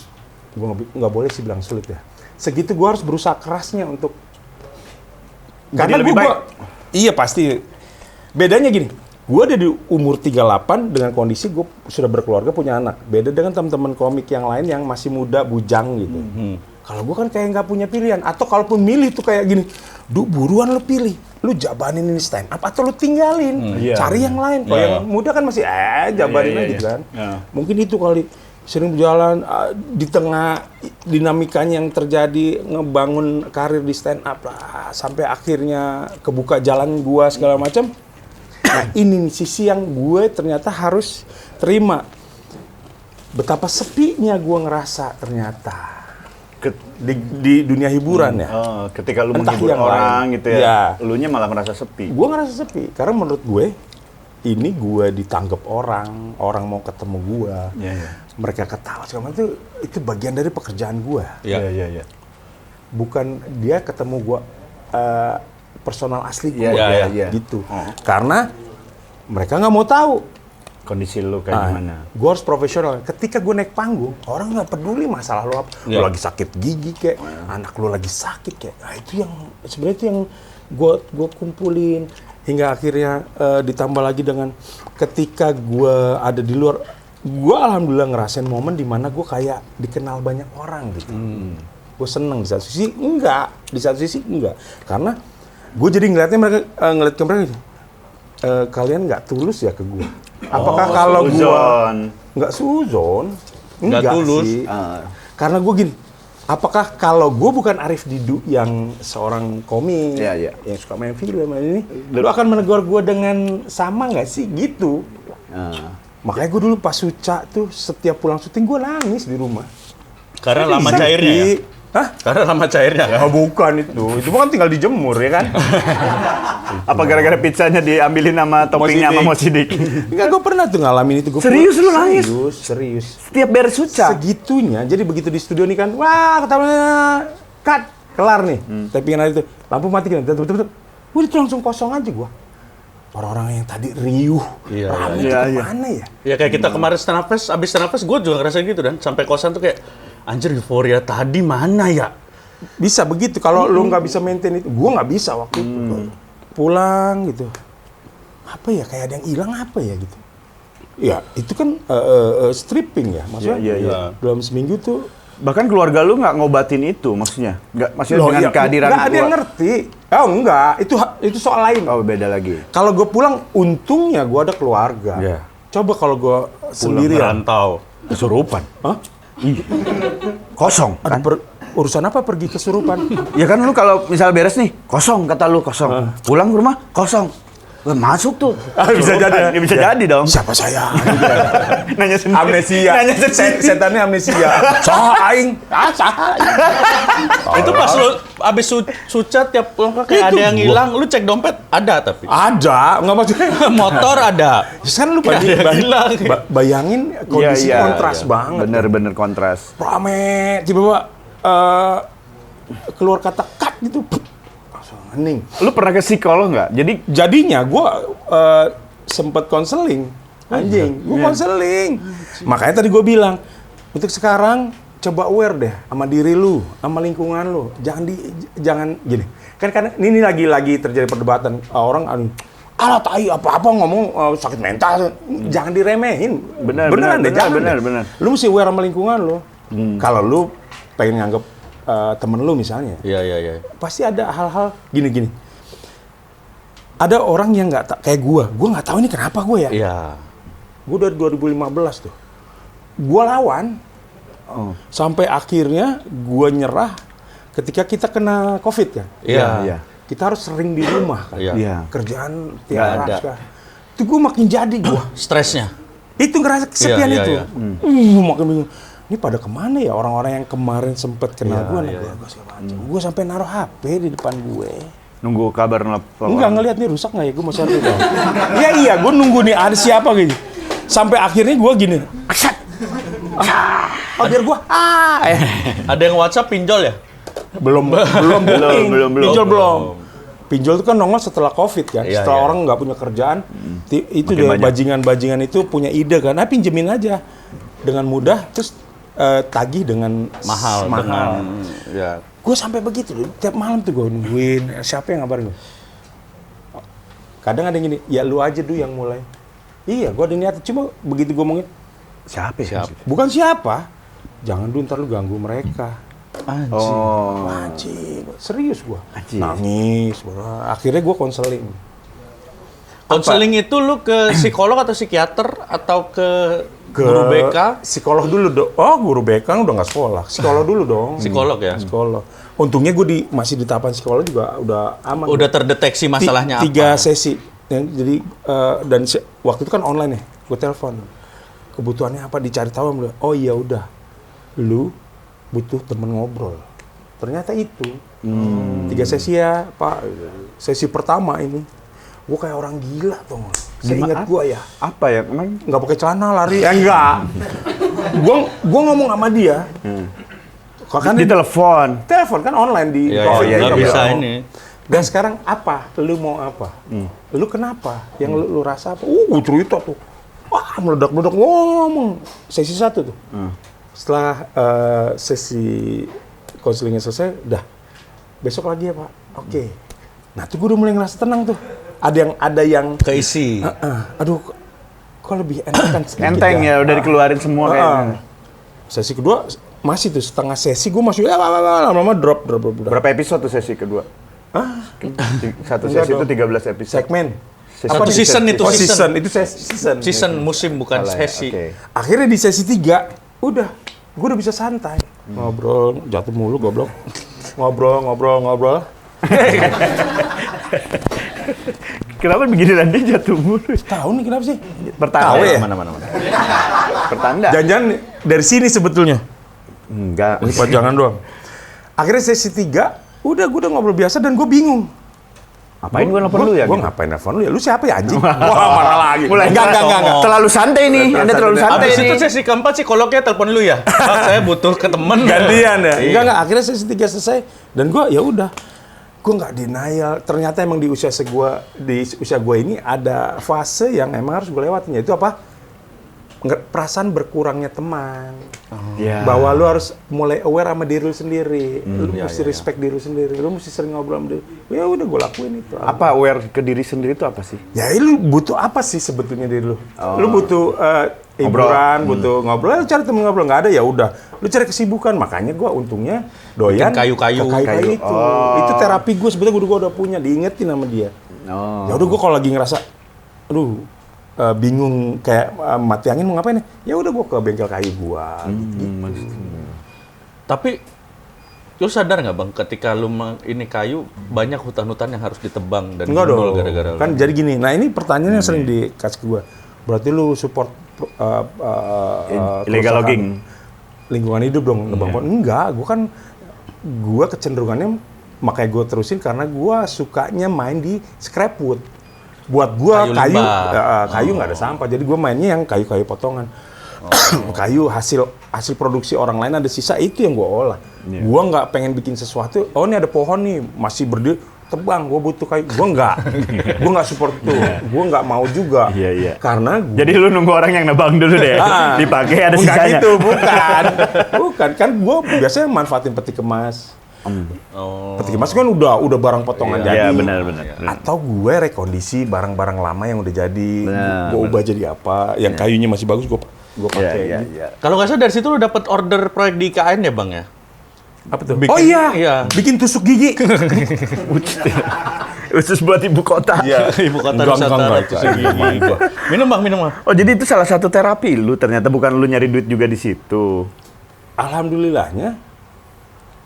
gue nggak boleh sih bilang sulit ya. Segitu gue harus berusaha kerasnya untuk karena lebih gue baik. iya pasti. Bedanya gini, gue ada di umur 38 dengan kondisi gue sudah berkeluarga punya anak. Beda dengan teman-teman komik yang lain yang masih muda bujang gitu. Kalau gue kan kayak nggak punya pilihan. Atau kalaupun milih tuh kayak gini, buruan lu pilih. Lu jabanin ini stand up atau lu tinggalin. Iya. Cari yang lain. Kalau yang muda kan masih jabanin aja gitu kan. Iya. Mungkin itu kali sering berjalan di tengah dinamikanya yang terjadi ngebangun karir di stand up lah sampai akhirnya kebuka jalan gua segala macam. Nah ini nih, sisi yang gue ternyata harus terima betapa sepinya gua ngerasa ternyata di dunia hiburan ya. Oh, ketika lu Entah menghibur yang orang lain. gitu ya, Iya. elunya malah merasa sepi. Gue ngerasa sepi karena menurut gue ini gue ditanggap orang mau ketemu gue. Iya, iya. Mereka ketawa segala macam itu bagian dari pekerjaan gue. Iya. Iya. Bukan dia ketemu gue personal asli gue Iya, iya. gitu. Karena mereka nggak mau tahu. Kondisi lu kayak gimana? Gue harus profesional. Ketika gue naik panggung, orang nggak peduli masalah lo apa. Lo Iya. lagi sakit gigi kayak, anak lo lagi sakit kayak. Nah itu yang sebenarnya itu yang gue kumpulin hingga akhirnya ditambah lagi dengan ketika gue ada di luar, gue alhamdulillah ngerasain momen di mana gue kayak dikenal banyak orang gitu. Gue seneng di satu sisi enggak, karena gue jadi ngeliat ke mereka gitu. Kalian nggak tulus ya ke gue. Apakah kalau gue Suzon. nggak suzon? Nggak tulus. Sih. Karena gue gini, apakah kalau gue bukan Arif Didu yang seorang komik, Iya, iya. yang suka main film ini, lu akan menegur gue dengan sama nggak sih gitu? Makanya gue dulu pas Suca tuh setiap pulang syuting gue nangis di rumah. Karena lama Sedih. cairnya ya? Hah? Karena lama cairnya kan? Oh, bukan itu kan tinggal dijemur ya kan? Apa gara-gara pizzanya diambilin sama toppingnya sama Mosidik? Enggak, gue pernah tuh ngalamin itu. Gua Serius lu nangis? Serius. Setiap beres Suca? Segitunya, jadi begitu di studio nih kan, wah ketawanya cut, kelar nih. Tappingan hari itu, lampu mati kan, betul. Wah itu langsung kosong aja gua. Orang-orang yang tadi riuh, Iya, rame iya, itu iya. kemana ya? Ya kayak kita kemarin stand up fest, abis stand up fest gue juga ngerasain gitu dan sampai kosan tuh kayak anjir euforia tadi mana ya? Bisa begitu, kalau lu nggak bisa maintain itu, gua nggak bisa waktu itu. Pulang gitu, apa ya, kayak ada yang hilang apa ya gitu. Ya itu kan stripping ya, maksudnya Iya. dalam seminggu tuh. Bahkan keluarga lu nggak ngobatin itu maksudnya? Maksudnya Loh, dengan iya, kehadiran nggak ada yang ngerti. Oh enggak, itu soal lain. Oh beda lagi. Kalau gue pulang, untungnya gue ada keluarga. Iya. Coba kalau gue sendirian, Merantau. Kesurupan. hah? Kosong Ada kan? urusan apa pergi kesurupan? Ya kan lu kalau misal beres nih, kosong kata lu kosong. Pulang ke rumah, kosong. Masuk tuh. Bisa jadi. Ya, bisa jadi dong. Siapa saya? Nanya sendiri. Amnesia. Nanya sendiri. Setannya amnesia. Saha aing. Saha. Itu pas lu abis sucat tiap kayak Itu ada yang gua. hilang, lu cek dompet ada tapi. Ada, nggak maksudnya. Motor ada. Kan lu Ada yang hilang. bayangin kondisi kontras banget. Bener-bener kontras. Rame, tiba-tiba keluar kata cut gitu. Langsung hening. Lu pernah ke psikolog nggak? Jadi Jadinya gue sempet konseling, anjing. Gue konseling. Makanya tadi gue bilang, untuk sekarang coba aware deh sama diri lu, sama lingkungan lu. Jangan gini. Kan ini lagi terjadi perdebatan orang alah tai apa-apa ngomong sakit mental. Jangan diremehin. Beneran deh. Lu mesti aware sama lingkungan lu. Kalau lu pengen nganggep temen lu misalnya. Iya. Pasti ada hal-hal gini. Ada orang yang nggak kayak gue nggak tahu ini kenapa gue ya. Iya. Gue dari 2015 tuh, gue lawan sampai akhirnya gue nyerah ketika kita kena COVID kan. Iya. Kita harus sering di rumah kan. Iya. Kerjaan Nggak tiap ada. hari. Itu gue makin jadi gue. Stresnya. Itu ngerasa kesepian Iya, itu. iya. Makin bingung. Ini pada kemana ya orang-orang yang kemarin sempet kenal gue, anak gue segala macam. Gue sampai naruh HP di depan gue. nunggu kabar nelfon. Enggak ngelihat nih rusak nggak ya, gue masih harus iya, gue nunggu nih ada siapa gitu. Sampai akhirnya gue gini, aksat. Biar gue Ada yang WhatsApp pinjol ya? belum pinjol belum. Pinjol itu kan nongol setelah COVID kan, Iya, setelah iya. orang nggak punya kerjaan, itu Makin deh banyak. bajingan-bajingan itu punya ide kan, pinjemin aja dengan mudah, terus tagih dengan Mahal. Dengan, ya. Gue sampai begitu loh, tiap malam tuh gue nungguin siapa yang ngabarin gue. Kadang ada yang gini, ya lu aja dulu yang mulai. Iya, gue ada niat, cuma begitu gue ngomongin, Siapa? bukan siapa, jangan dulu ntar lu ganggu mereka. Oh. Anjing, serius gue. Anjing. Nangis, bro. Akhirnya gue konseling. Konseling itu lu ke psikolog atau psikiater atau ke guru BK? Psikolog dulu dong. Oh, guru BK kan udah nggak sekolah. Psikolog dulu dong. Psikolog ya? Psikolog. Untungnya gue masih di tahapan psikolog juga udah aman. Udah terdeteksi masalahnya apa? 3 sesi. Jadi waktu itu kan online ya. Gue telepon. Kebutuhannya apa, dicari tahu sama dia. Oh iya udah. Lu butuh temen ngobrol. Ternyata itu. 3 sesi ya, Pak. Sesi pertama ini. Gue kayak orang gila tuh. Seingat gue ya. Apa ya? Emang Nggak pakai celana lari. Enggak. Gua ngomong sama dia. Kan di telepon. telepon kan online di Iya, COVID iya, kan nggak bisa bisa. ini. Dan sekarang apa? Lu mau apa? Lu kenapa? Yang lu rasa apa? Gue cerita tuh. Wah, meledak-meledak ngomong. Sesi 1 tuh. Setelah sesi konselingnya selesai, udah. Besok lagi ya, Pak. Oke. Nah, tuh gue udah mulai ngerasa tenang tuh. Ada yang Keisi. aduh, kok lebih enak kan sedikit Enteng ya, udah dikeluarin semua kayaknya. Sesi kedua masih tuh setengah sesi gue masih lama-lama drop. Berapa episode tuh sesi kedua? Satu Enggak sesi itu dong. 13 episode. segmen. Satu nih? season itu, Oh, season. itu season. Season musim bukan Salah ya, sesi. oke. Akhirnya di sesi 3 udah gue udah bisa santai. Ngobrol, jatuh mulu goblok. Ngobrol. Kenapa begini nanti jatuh mulu? Tahu nih kenapa sih? Pertanda Tahu ya? Mana. Pertanda? Jangan dari sini sebetulnya. Enggak. Ini pajangan doang. Akhirnya sesi 3, gue udah ngobrol biasa dan gue bingung. Ngapain gua nelfon lu ya? Gue gitu? ngapain nelfon lu ya? Lu siapa ya anjing? Wah, marah lagi. Mulai Enggak. Terlalu santai nih. Anda terlalu santai Abis nih. itu sesi keempat psikolognya telepon lu ya? Pak, saya butuh ke temen. Gantian ya? Iya. Enggak. Akhirnya sesi 3 selesai. Dan gue ya udah. Gue nggak denial. Ternyata emang di usia gue ini ada fase yang emang harus gue lewatin. Yaitu apa? Perasaan berkurangnya teman. Ya. Bahwa lu harus mulai aware sama diri lu sendiri. Lu mesti respect diri lu sendiri. Lu mesti sering ngobrol sama diri. Ya udah gue lakuin itu. Apa aware ke diri sendiri itu apa sih? Ya lu butuh apa sih sebetulnya diri lu? Lu butuh hiburan, butuh ngobrol, lu cari temen ngobrol, nggak ada ya udah. Lu cari kesibukan, makanya gua untungnya doyan Bikin kayu-kayu. ke kayu-kayu itu. Itu terapi gua sebetulnya gua udah punya, diingetin sama dia. Oh. Ya udah gua kalau lagi ngerasa aduh bingung kayak mati angin mau ngapain ya? Ya udah gua ke bengkel kayu gua. Gitu. Tapi Lu sadar nggak bang, ketika lu ini kayu, banyak hutan-hutan yang harus ditebang dan Enggak gundul dong. gara-gara lu. Kan jadi gini. Nah ini pertanyaan yang sering dikasih ke gue. Berarti lu support Illegal kerusakan logging. lingkungan hidup dong, nebang pohon. Enggak, gue kecenderungannya makanya gue terusin karena gue sukanya main di scrapwood. Buat gue Kayu kayu limbah. kayu nggak ada sampah. Jadi gue mainnya yang kayu-kayu potongan. Kayu hasil produksi orang lain ada sisa itu yang gue olah. Gue nggak pengen bikin sesuatu. Oh ini ada pohon nih masih berdiri, tebang. Gue butuh kayu. Gue nggak support itu. Gue nggak mau juga. Iya. Karena Jadi lu nunggu orang yang nebang dulu deh. Dipakai ada bukan sisanya. gitu, bukan. Kan gue biasanya manfaatin peti kemas. Oh. Peti kemas kan udah barang potongan jadi. Iya, benar. Atau gue rekondisi barang-barang lama yang udah jadi. Benar, Gue ubah jadi apa? Yang kayunya masih bagus gue pakai. Iya. Kalau nggak salah dari situ lu dapat order proyek di IKN ya bang ya? Apa tuh? Bikin- Oh iya, iya. bikin tusuk gigi. Khusus buat ibu kota. Iya. Ibu kota Enggak, Nusantara. enggak. Minum bang. Oh, jadi itu salah satu terapi lu ternyata, bukan lu nyari duit juga di situ. Alhamdulillahnya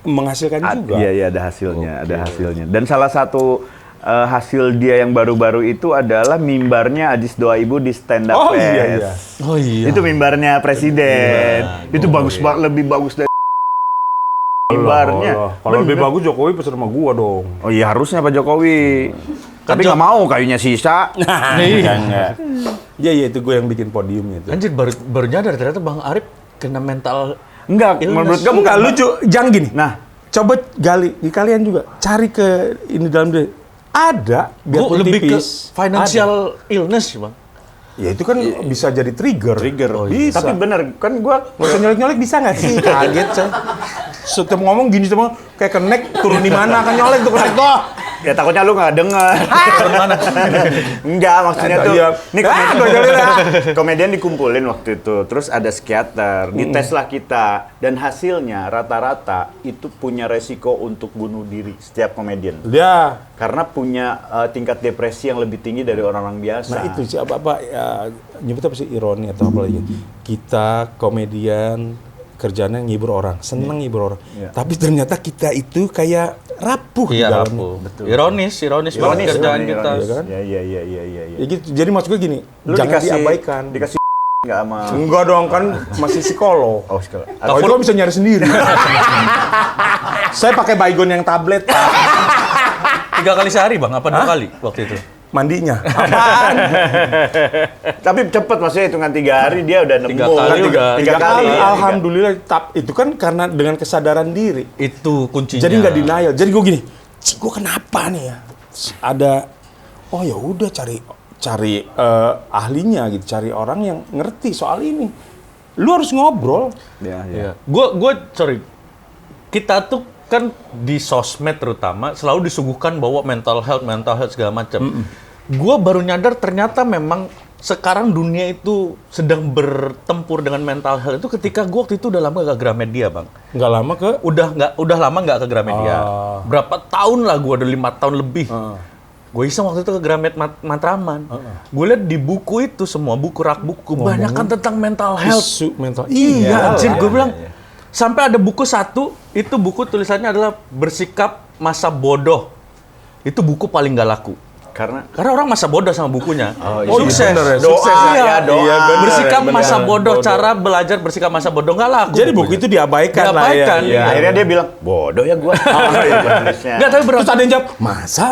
menghasilkan juga. Iya, ada hasilnya. Dan salah satu hasil dia yang baru-baru itu adalah mimbarnya Ajis Doa Ibu di stand up Oh fest. iya. Oh iya. Itu mimbarnya presiden. Itu bagus banget, lebih bagus dari mimbarnya. Kalau lebih bagus Jokowi pesen sama gua dong. Oh iya, harusnya Pak Jokowi. Tapi nggak mau, kayunya sisa. Enggak. Iya itu gue yang bikin podiumnya itu. Anjir baru nyadar ternyata Bang Arif kena mental. Enggak, Illness. menurut gue Enggak lucu, jangan gini. Nah, Coba gali, di kalian juga cari ke ini dalam diri. Ada, biarpun Gua lebih ke tipis. financial illness bang. Ada. Ya itu kan bisa jadi trigger. Bisa. tapi bener kan gue Nggak usah nyolek-nyolek bisa nggak sih? Kaget saya. Setiap ngomong gini semua kayak kenek turun di mana akan nyolek tuh kenek tuh. ya takutnya lu nggak denger. Enggak, maksudnya tuh. Iya. Ini komedian dikumpulin waktu itu, terus ada psikiater, diteslah kita, dan hasilnya rata-rata itu punya resiko untuk bunuh diri setiap komedian. Ya. Karena punya tingkat depresi yang lebih tinggi dari orang-orang biasa. Nah itu sih apa ya, nyebut apa sih ironi atau apa lagi? Kita komedian kerjanya ngibur orang, seneng ngibur orang. Iya. Tapi ternyata kita itu kayak rapuh di Iya dalamnya. rapuh. Ironis banget kerjaan kita. Iya kan? Iya. Ya gitu. Jadi maksud gue gini, Lu jangan dikasih diabaikan. Dikasih nggak sama. Enggak dong, kan masih psikolog. Oh, sekolah. Kalau itu kan bisa nyari sendiri. Saya pakai Baygon yang tablet, Pak. 3 kali sehari bang, apa 2 kali waktu itu? Mandinya. Apaan? Tapi cepet, maksudnya hitungan 3 hari dia udah nemu. 3 kali udah. 3 kali. Alhamdulillah. Itu kan karena dengan kesadaran diri. Itu kuncinya. Jadi nggak denial. Jadi gue gini, gue kenapa nih ya? Ada, oh ya udah cari ahlinya gitu, cari orang yang ngerti soal ini. Lu harus ngobrol. Iya. Gue sorry. Kita tuh kan di sosmed terutama selalu disuguhkan bahwa mental health segala macam. Gua baru nyadar ternyata memang sekarang dunia itu sedang bertempur dengan mental health itu ketika gua waktu itu udah lama gak ke Gramedia, Bang. Nggak lama ke Udah lama nggak ke Gramedia. Berapa tahun lah gua, udah 5 tahun lebih. Gue iseng waktu itu ke Gramet Matraman. Gue lihat di buku itu semua buku rak buku kebanyakan tentang mental health. isu mental. Iya, anjir, lah. gue bilang. Sampai ada buku satu, itu buku tulisannya adalah Bersikap Masa Bodoh. Itu buku paling gak laku. Karena Orang masa bodoh sama bukunya. iya. Sukses. Bener ya, doa, sukses ya. ya, doa. Iya, bener, Bersikap bener. masa bodoh, cara belajar bersikap masa bodoh nggak laku. Jadi buku itu diabaikan lah ya. Diabaikan, Iya. akhirnya dia bilang, bodoh ya gua. Nggak, tapi Terus ada yang jawab, masa?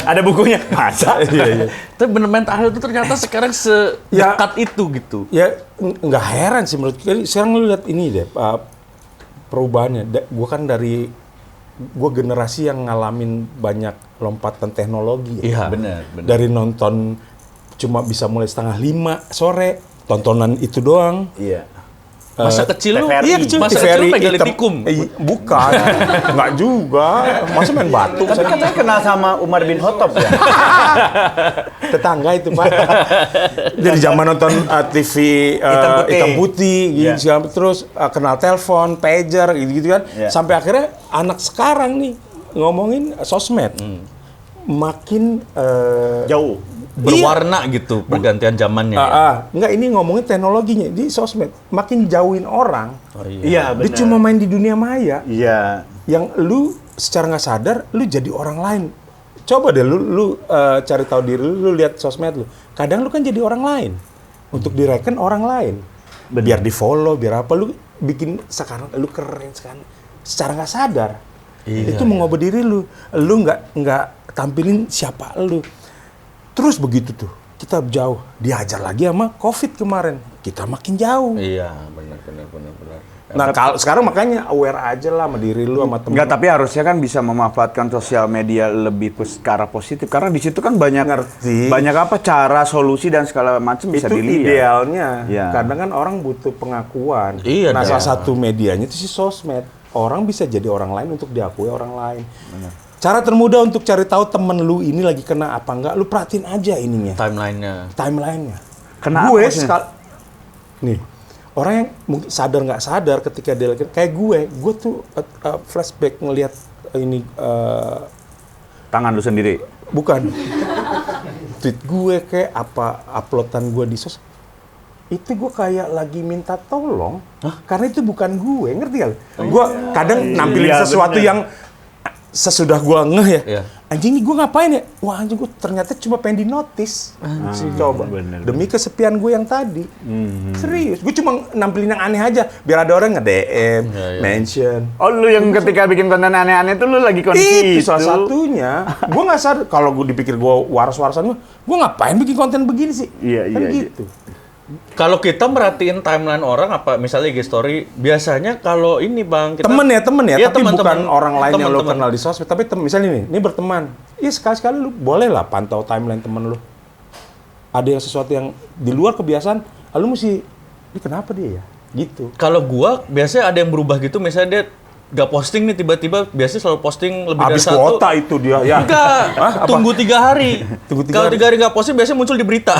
Ada bukunya. Masa? Iya. Tapi bener mental health itu ternyata sekarang sedekat itu gitu. Ya nggak heran sih menurut gue. Sekarang lu lihat ini deh, perubahannya. Gue kan gue generasi yang ngalamin banyak lompatan teknologi. Iya. Bener. Dari nonton cuma bisa mulai 4:30 sore, tontonan itu doang. Iya. Masa kecil lu, TVRI. Iya kecil. masa TVRI kecil lu megali hitam. tikum. Bukan, nggak juga. Masa main batu? Tapi katanya kenal sama Umar bin Khattab ya? Tetangga itu Pak. Dari zaman nonton TV hitam putih gitu, Iya. segala, terus kenal telepon, pager gitu kan. Iya. Sampai akhirnya anak sekarang nih ngomongin sosmed. Makin Jauh. berwarna gitu pergantian zamannya. Enggak, ini ngomongin teknologinya di sosmed. Makin jauhin orang. Oh, iya. Iya, Dia benar. cuma main di dunia maya. Iya. Yang lu secara nggak sadar, lu jadi orang lain. Coba deh lu cari tahu diri lu lihat sosmed lu. Kadang lu kan jadi orang lain. Untuk direken orang lain. Biar di-follow, biar apa. Lu bikin sekarang, lu keren sekarang. Secara nggak sadar. Iya, Itu mengubah diri lu. Lu nggak tampilin siapa lu. Terus begitu tuh. Kita jauh. Dihajar lagi sama COVID kemarin. Kita makin jauh. Iya, benar. Nah, kalau sekarang makanya aware aja lah sama diri lu, sama temen. Enggak, tapi harusnya kan bisa memanfaatkan sosial media lebih ke arah positif karena di situ kan banyak Ngerti. banyak apa cara, solusi dan segala macam bisa Itu dilihat. idealnya. Iya. Kadang kan orang butuh pengakuan. Iya, Nah, dah. salah satu medianya itu si sosmed. Orang bisa jadi orang lain untuk diakui orang lain. Cara termudah untuk cari tahu temen lu ini lagi kena apa enggak, lu perhatiin aja ininya, Timeline-nya. timeline-nya. Kenapa Gue maksudnya? nih, orang yang mungkin sadar nggak sadar ketika dia lagi kayak gue tuh flashback ngelihat ini Tangan lu sendiri. bukan tweet gue kayak apa uploadan gue di itu gue kayak lagi minta tolong karena itu bukan gue, ngerti gak? Gue kadang nampilin Iya, sesuatu bener. yang sesudah gue ngeh ya, Iya. anjing ini gue ngapain ya? Wah anjing gue ternyata cuma pengen di notice. Coba bener, demi kesepian gue yang tadi. Serius, gue cuma nampilin yang aneh aja biar ada orang nge-DM, mention. Oh, lu yang ketika bikin konten aneh-aneh itu lu lagi kondisi Itu salah satunya. Gue nggak sadar kalau gue dipikir gue waras-warasan gue ngapain bikin konten begini sih? Iya, Kan iya, iya. gitu. Kalau kita merhatiin timeline orang apa misalnya IG story, biasanya kalau ini Bang, kita Temen ya, Iya, tapi teman, bukan teman. orang lain yang lo Teman-teman. kenal di sosmed. Tapi misalnya ini berteman. Iya sekali-sekali lu boleh lah pantau timeline temen lu. Ada yang sesuatu yang di luar kebiasaan, lu mesti, ini kenapa dia ya? Gitu. Kalau gua biasanya ada yang berubah gitu, misalnya dia nggak posting nih tiba-tiba, biasanya selalu posting lebih Habis dari satu. kuota itu dia, ya. Enggak, Hah, apa? tunggu 3 hari. Tunggu 3 Kalau hari. 3 hari nggak posting biasanya muncul di berita.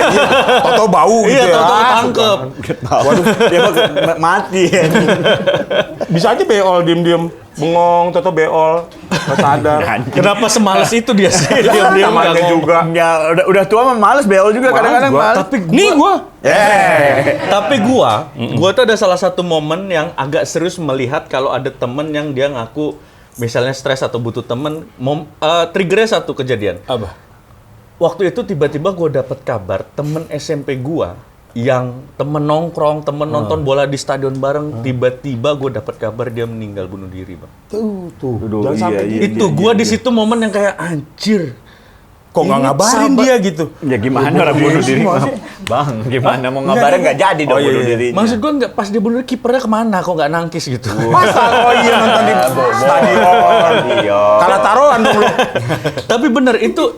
Iya, tau-tau bau gitu Iya, ya. tahu-tahu ketangkep. Waduh, dia mati. Bisa aja beol diem-diem, bengong, tau-tau beol, nggak sadar. Kenapa semales itu dia sih? Diam-diam nggak Namanya ngomong. juga. Ya, udah tua mah males beol juga kadang-kadang gua. males. Tapi Nih gua. Tapi gua tuh ada salah satu momen yang agak serius melihat kalau ada temen yang dia ngaku misalnya stres atau butuh temen, triggernya satu kejadian. Apa? Waktu itu tiba-tiba gua dapat kabar temen SMP gua yang temen nongkrong, temen nonton bola di stadion bareng, tiba-tiba gua dapat kabar dia meninggal bunuh diri, Bang. Tuh. Aduh, Jangan iya, sampai iya. gitu. Itu gua di situ momen yang kayak anjir. Kok nggak Ini ngabarin sahabat- dia gitu? Ya gimana orang bunuh diri? Bang, gimana mau ngabarin nggak jadi dong Oh, iya, bunuh iya. dirinya. Maksud gua nggak pas dia bunuh diri kipernya kemana? Kok nggak nangkis gitu? Masa? Oh iya nonton di stadion. Iya. Kalah taruhan dong lu. Tapi bener itu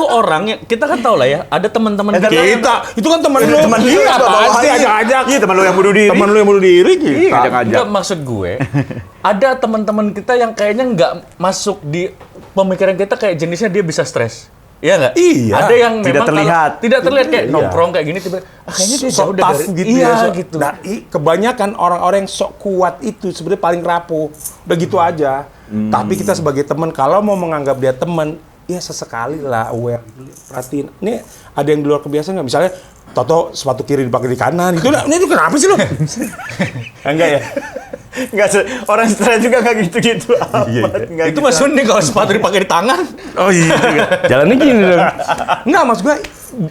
orang yang kita kan tahu lah ya, ada teman-teman Kita, itu kan teman lu. Teman lu Iya, yang apaan bawain. sih ajak-ajak. Iya, teman lu yang bunuh diri. Teman lu yang bunuh diri Iya, kita. ngajak-ngajak. Enggak, maksud gue, ada teman-teman kita yang kayaknya nggak masuk di pemikiran kita kayak jenisnya dia bisa stres. Iya nggak? Iya. Ada yang Tidak memang terlihat. tidak terlihat kayak Iya. nongkrong kayak gini tiba kayaknya dia Sok jauh tough dari gitu iya, ya. sok- gitu. Nah, kebanyakan orang-orang yang sok kuat itu sebenarnya paling rapuh. Udah gitu aja. Tapi kita sebagai teman kalau mau menganggap dia teman, ya sesekali lah aware. Perhatiin. Ini ada yang di luar kebiasaan nggak? Misalnya Toto sepatu kiri dipakai di kanan gitu. Nah, ini tuh kenapa sih lo? Enggak ya? Nggak orang stres juga nggak gitu-gitu amat. Nggak Itu gitu. maksudnya nih kalau sepatu dipakai di tangan. Oh iya. Jalannya gini dong. Enggak, maksud gue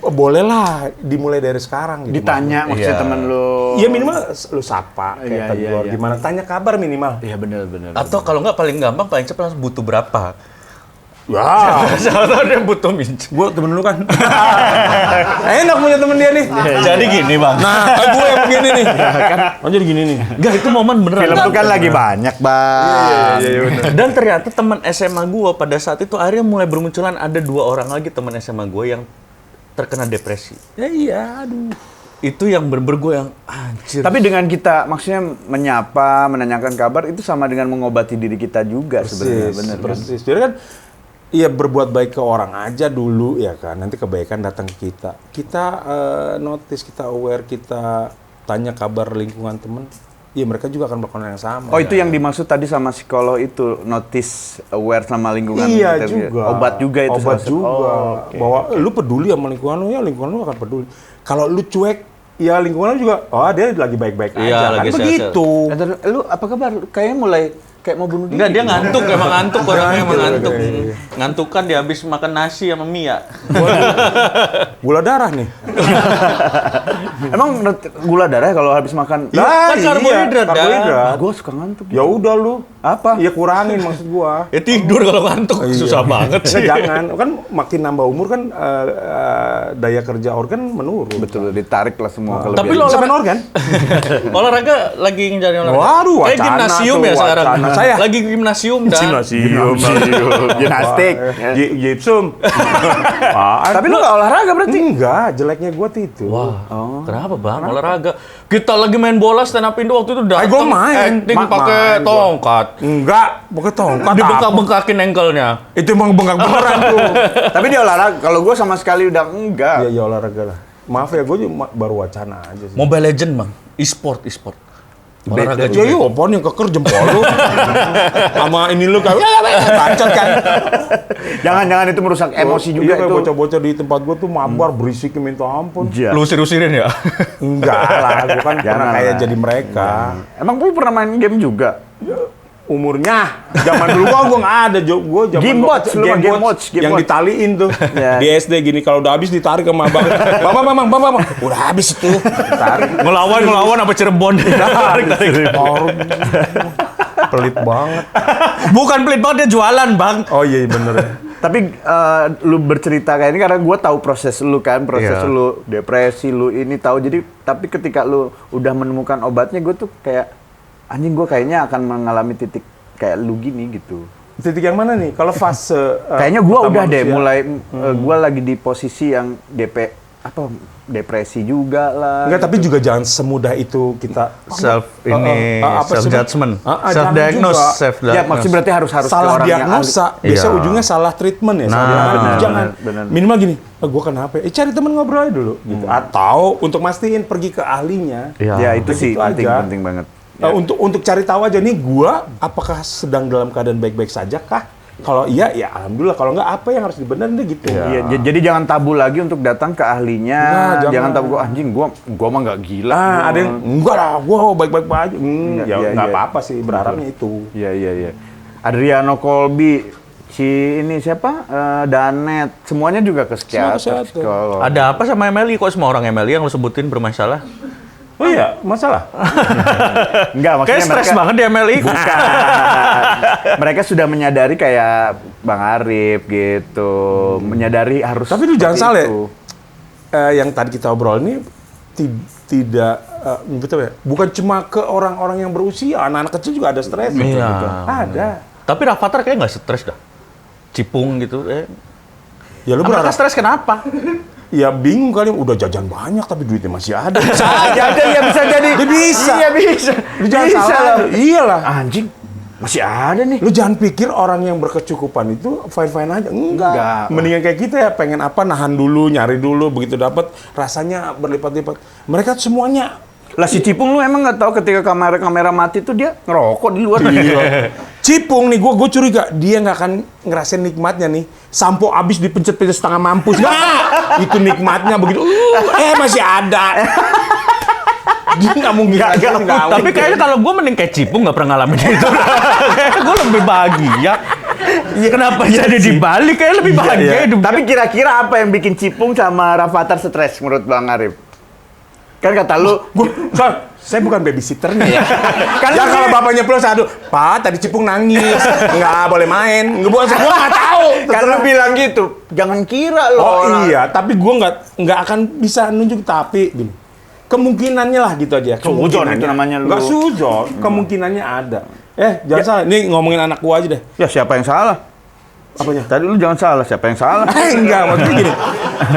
boleh lah dimulai dari sekarang gitu. Ditanya maksudnya Iya. temen lu. Iya minimal lu sapa kayak Iya, tadi iya, luar iya. gimana. Tanya kabar minimal. Iya benar. Atau kalau nggak paling gampang paling cepat langsung butuh berapa. Wah. Soalnya dia butuh minjem. Gue temen lu kan. Enak punya temen dia nih. Jadi gini bang. Nah, gue yang begini nih. Oh jadi gini nih. Enggak, itu momen beneran. Film tuh kan lagi banyak, Bang. Dan ternyata teman SMA gue pada saat itu akhirnya mulai bermunculan ada 2 orang lagi teman SMA gue yang terkena depresi. Ya iya, aduh. Itu yang bener-bener gue yang anjir. Tapi dengan kita maksudnya menyapa, menanyakan kabar itu sama dengan mengobati diri kita juga sebenarnya, benar kan? Persis. Jadi kan iya berbuat baik ke orang aja dulu ya kan. Nanti kebaikan datang ke kita. Kita notice, kita aware, kita tanya kabar lingkungan temen. ya mereka juga akan melakukan yang sama. Oh, itu yang dimaksud tadi sama psikolog itu, notice aware sama lingkungan. Iya gitu, juga. Obat juga itu. Obat salah satu. juga. Oh, oke. Bahwa lu peduli sama lingkungan lu, ya lingkungan lu akan peduli. Kalau lu cuek, ya lingkungan lu juga, oh dia lagi baik-baik Iya, aja. lagi Kan sehat-sehat. begitu. Lu apa kabar? Kayaknya mulai kayak mau bunuh diri. Enggak, dia ngantuk, emang ngantuk orangnya, emang ngantuk. Iya. Ngantuk kan dia habis makan nasi sama mie ya. Gula darah nih. Emang gula darah kalau habis makan? Iya, kan karbohidrat, dah. karbohidrat. Gue suka ngantuk. Ya udah lu. Apa? Ya kurangin maksud gua. Ya tidur kalau ngantuk, susah banget Ya, sih. jangan, kan makin nambah umur kan daya kerja organ menurun. Betul, ditarik lah semua kelebihan. Tapi lo Bisa main organ? olahraga lagi ngejarin olahraga. Waduh, Kayak wacana gimnasium tuh, ya sekarang. wacana. Saya. Lagi gimnasium dan Gimnastik. Gipsum. Tapi lu nggak olahraga berarti? Enggak, jeleknya gua tuh itu. Wah, kenapa bang? Olahraga. Kita lagi main bola stand up Indo waktu itu datang gua main. acting pakai Main gua. tongkat. Enggak, pakai tongkat. apa? Dibengkak-bengkakin engkelnya. Itu emang bengkak beneran tuh. Tapi dia olahraga. Kalau gue sama sekali udah enggak. Iya, ya olahraga lah. Maaf ya, gue baru wacana aja sih. Mobile Legend bang, e-sport. Olahraga Ya juga. iya, apaan yang keker jempol lu. Sama ini lu kayak bacot kan. Jangan-jangan itu merusak emosi juga Iya, kayak itu. bocah-bocah di tempat gue tuh mabar berisik minta ampun. Ja. Lu usir-usirin ya? Enggak lah, gue kan pernah Jangan kayak lah. jadi mereka. Emang lu pernah main game juga? Umurnya zaman dulu gue nggak ada, gue zaman Game gua Watch, kecil, lu mah Game Watch, Game yang Watch. ditaliin tuh Ya. di SD gini, kalau udah habis ditarik sama abang. Bang, udah habis itu. Ditarik. ngelawan apa Cirebon? Tarik. Korup. Pelit banget. Bukan pelit banget, dia jualan bang. Oh iya bener. Tapi lu bercerita kayak ini karena gue tahu proses lu kan, proses Iya. lu depresi, lu ini tahu. Jadi tapi ketika lu udah menemukan obatnya, gue tuh kayak anjing, gue kayaknya akan mengalami titik kayak lu gini gitu. Titik yang mana nih? Kalau fase Kayaknya gue utama udah deh manusia. mulai gue lagi di posisi yang depresi juga lah. Enggak, tapi juga jangan semudah itu kita Self self judgment, jangan self diagnose, juga. self Ya maksudnya berarti harus ke salah orang yang diagnosa, ahli. biasa Iya. ujungnya salah treatment ya. Salah Nah, diagnosa. Jangan benar. minimal gini, gue kenapa? Cari teman ngobrol aja dulu, gitu. Atau untuk mastiin pergi ke ahlinya. Ya itu sih Begitu penting, aja. penting banget. Untuk cari tahu aja nih, gua apakah sedang dalam keadaan baik-baik saja kah? Kalau iya, ya alhamdulillah. Kalau enggak, apa yang harus dibenerin deh gitu. Iya, jadi jangan tabu lagi untuk datang ke ahlinya. Nah, jangan jangan. tabu, anjing gua mah nggak gila. Nah, ada yang enggak lah, gua baik-baik aja. Ya Iya, nggak iya. apa-apa sih, berharapnya itu. Iya. Adriano Colby, si ini siapa? Danet, semuanya juga ke psikiater. Semua ke psikiater. psikolog. Ada apa sama Emily? Kok semua orang Emily yang lu sebutin bermasalah? Oh iya, masalah. Enggak, maksudnya Kayak stres banget di Emily. Bukan. Mereka sudah menyadari kayak Bang Arif gitu, menyadari harus. Tapi lu jangan seperti salah itu. Yang tadi kita obrol ini tidak betul ya. Bukan cuma ke orang-orang yang berusia, anak-anak kecil juga ada stres. Iya. Ada. Tapi Rafathar kayak nggak stres dah. Cipung gitu. Ya lu Mereka berharap. stres kenapa? Ya bingung kali, udah jajan banyak tapi duitnya masih ada. Ada ya bisa jadi. Dia bisa. Iya bisa. Lu jangan Bisa salah. lah. Iyalah. Anjing, masih ada nih. Lu jangan pikir orang yang berkecukupan itu fine-fine aja. Enggak. Mendingan kayak kita ya, pengen apa nahan dulu, nyari dulu, begitu dapat rasanya berlipat-lipat. Mereka semuanya Lah si Cipung lu emang nggak tahu ketika kamera mati tuh dia ngerokok di luar. Cipung nih, gue curiga dia nggak akan ngerasain nikmatnya nih. Sampo abis dipencet-pencet setengah mampus. Nah, itu nikmatnya begitu. Masih ada. Dia nggak mungkin. Tapi kayaknya kalau gue mending kayak Cipung nggak pernah ngalamin itu. Kayaknya gue lebih bahagia. Kenapa jadi dibalik? Kayak lebih bahagia hidup. Tapi kira-kira apa yang bikin Cipung sama Rafathar stres menurut Bang Arif? Kan kata lu, Saya bukan babysitternya ya. Kan Ya lu kalau ini- bapaknya pulang saya aduh, Pak tadi Cipung nangis, nggak boleh main. Gua nggak tahu. kan lu bilang gitu, jangan kira lo. Oh iya, tapi gua nggak akan bisa nunjuk, tapi gini. Kemungkinannya lah gitu aja. Suzon itu namanya lu. Nggak suzon, kemungkinannya ada. Jangan salah. Nih ngomongin anak gua aja deh. Ya siapa yang salah? Apanya? Tadi lu jangan salah, siapa yang salah? Enggak, maksudnya gini.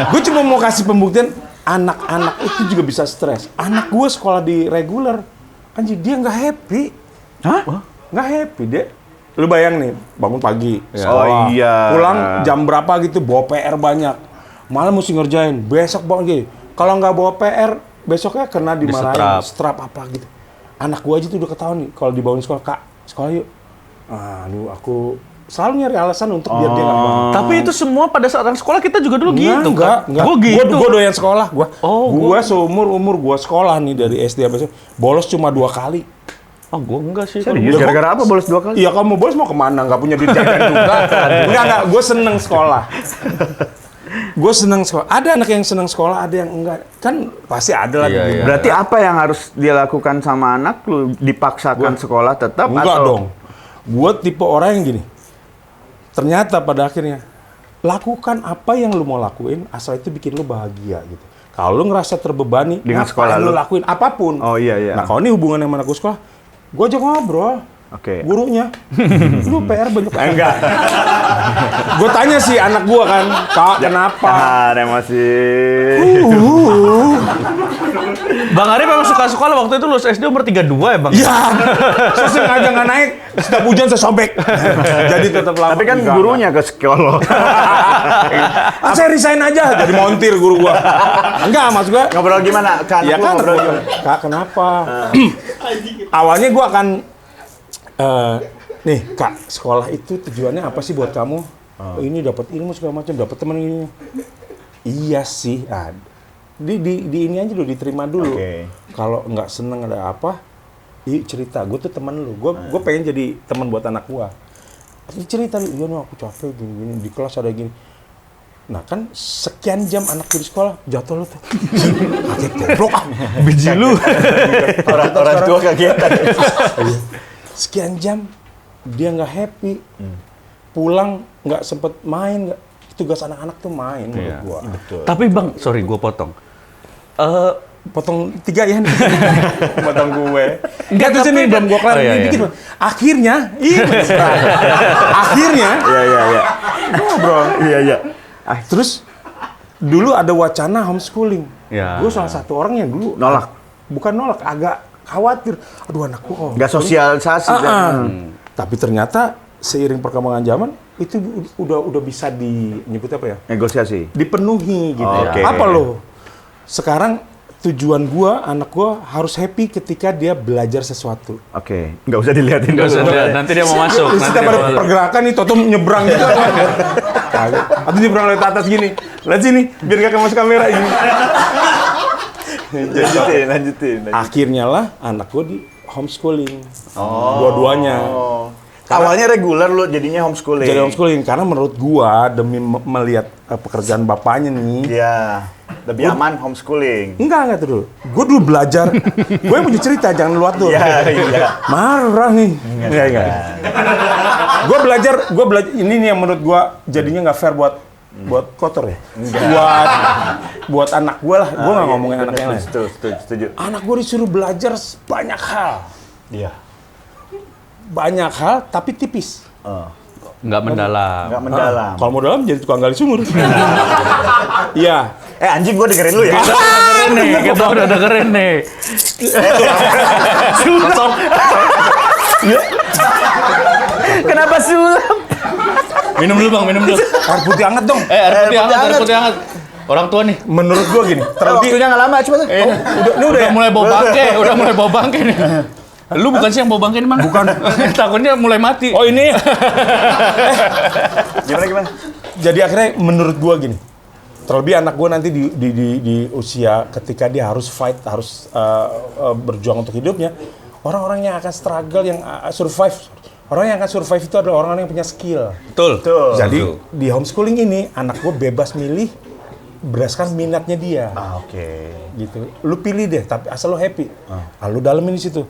Gue cuma mau kasih pembuktian anak-anak itu juga bisa stres. Anak gue sekolah di reguler, anjir dia nggak happy. Hah? Nggak happy deh. Lu bayang nih, bangun pagi, Oh, sekolah, iya. pulang jam berapa gitu, bawa PR banyak. Malam mesti ngerjain, besok bangun gitu. Kalau nggak bawa PR, besoknya kena dimarahin, Disetrap. strap apa gitu. anak gua aja tuh udah ketahuan nih kalau dibawain sekolah, Kak, sekolah yuk. Aduh, aku selalu nyari alasan untuk biar dia nggak mau. Tapi itu semua pada saat anak sekolah kita juga dulu gitu Enggak. kan? Gue gitu. Gua doyan sekolah. Gua Oh, seumur gua sekolah nih dari SD sampai SMP, bolos cuma 2 kali. Oh, gue enggak sih. Serius? Gara-gara apa bolos 2 kali? Iya, kamu bolos mau kemana? Nggak punya duit jajan juga kan? Enggak. Gue seneng sekolah. Gue seneng sekolah. Ada anak yang seneng sekolah, ada yang enggak. Kan pasti ada lah. Iya. Berarti apa yang harus dia lakukan sama anak lu? Dipaksakan sekolah tetap Enggak atau? dong. Gue tipe orang yang gini. Ternyata pada akhirnya, lakukan apa yang lu mau lakuin, asal itu bikin lu bahagia gitu. Kalau lu ngerasa terbebani, Dengan ngapain sekolah lu lu? lakuin apapun. Oh iya. Nah kalau ini hubungan sama anak gue sekolah, gue aja ngobrol. Oke. Gurunya, lu PR banyak. Enggak. Gue tanya sih anak gue kan, Kak, kenapa? Emosi. Bang Arif memang suka sekolah waktu itu lulus SD umur 32 ya, Bang? Iya. Saya sengaja nggak naik, setiap hujan saya sobek. Jadi tetap lama. Tapi kan Enggak, gurunya ke sekolah. saya resign aja, jadi montir guru gua. Enggak, mas gua. Ngobrol gimana? Ke anak Iya lu kan, ngobrol gimana? Kak, kenapa? Awalnya gua akan, nih Kak, sekolah itu tujuannya apa sih buat kamu? Oh, ini dapat ilmu segala macam, dapat teman ini. Iya sih. Di ini aja dulu, diterima dulu. Oke. Kalau nggak seneng ada apa, yuk cerita. Gue tuh teman lu. Gue pengen jadi teman buat anak gua. Cerita lu, iya no, aku capek gini di kelas ada gini. Nah kan sekian jam anak gue di sekolah jatuh lu tuh. Kaget goblok ah. Biji lu. Orang tua kagetan. Sekian jam dia nggak happy. Pulang nggak sempet main, tugas anak-anak tuh main menurut gua. Tapi Bang, sorry gue potong. Potong 3 ya nih. Potong gue. Enggak, Terus tapi ini belum gua kelar. Oh, iya, Ini iya. dikit, Bang. Akhirnya, akhirnya Iya. ngobrol. Iya. Terus dulu ada wacana homeschooling. Ya. Gue salah satu orang yang dulu Nolak. Bukan nolak, agak khawatir. Aduh anakku Nggak sosialisasi. Tapi ternyata seiring perkembangan zaman itu udah bisa nyebut apa ya? Negosiasi. Dipenuhi gitu. Oke. Apa lo? Sekarang tujuan gua, anak gua harus happy ketika dia belajar sesuatu. Oke. Nggak usah dilihatin. Nggak usah dilihat, nanti dia mau masuk. Nanti Setiap dia ada mau masuk. pergerakan nih, Toto nyebrang gitu. Atau nyebrang lewat atas gini. Lihat sini, biar nggak masuk kamera ini. Lanjutin. Akhirnya lah anak gua di homeschooling. Dua-duanya. Awalnya reguler lu jadinya homeschooling. Jadi homeschooling karena menurut gua demi melihat pekerjaan bapaknya nih. Iya. Lebih aman homeschooling. Enggak tuh dulu. Gue dulu belajar. Gue yang punya cerita, jangan lu atur. Iya. Marah nih. Enggak. Gue belajar. Ini nih yang menurut gue jadinya nggak fair buat kotor ya. Buat anak gue lah. Gue nggak ngomongin anak yang lain. Setuju. Anak gue disuruh belajar banyak hal. Iya. Banyak hal, tapi tipis. Nggak mendalam. Nggak mendalam. Kalau mau dalam jadi tukang gali sumur. Iya. Anjing gua dengerin lu ya. Dengerin nih, kita udah dengerin nih. Sulam. Kenapa sulam? Minum dulu Bang, minum dulu. Air putih hangat dong. Air putih hangat. Orang tua nih. Menurut gue gini, terlebih Waktunya nggak lama, coba. Udah mulai bawa bangke nih. Lu bukan sih yang bawa bangke nih, Mang? Bukan. Takutnya mulai mati. oh ini Gimana? jadi akhirnya menurut gua gini, terlebih anak gua nanti di usia ketika dia harus fight, harus berjuang untuk hidupnya, orang-orang yang akan struggle, yang orang yang akan survive itu adalah orang-orang yang punya skill. Betul. Jadi di homeschooling ini anak gua bebas milih berdasarkan minatnya dia. Oke. Gitu. Lu pilih deh, tapi asal lu happy. Lu dalemin di situ.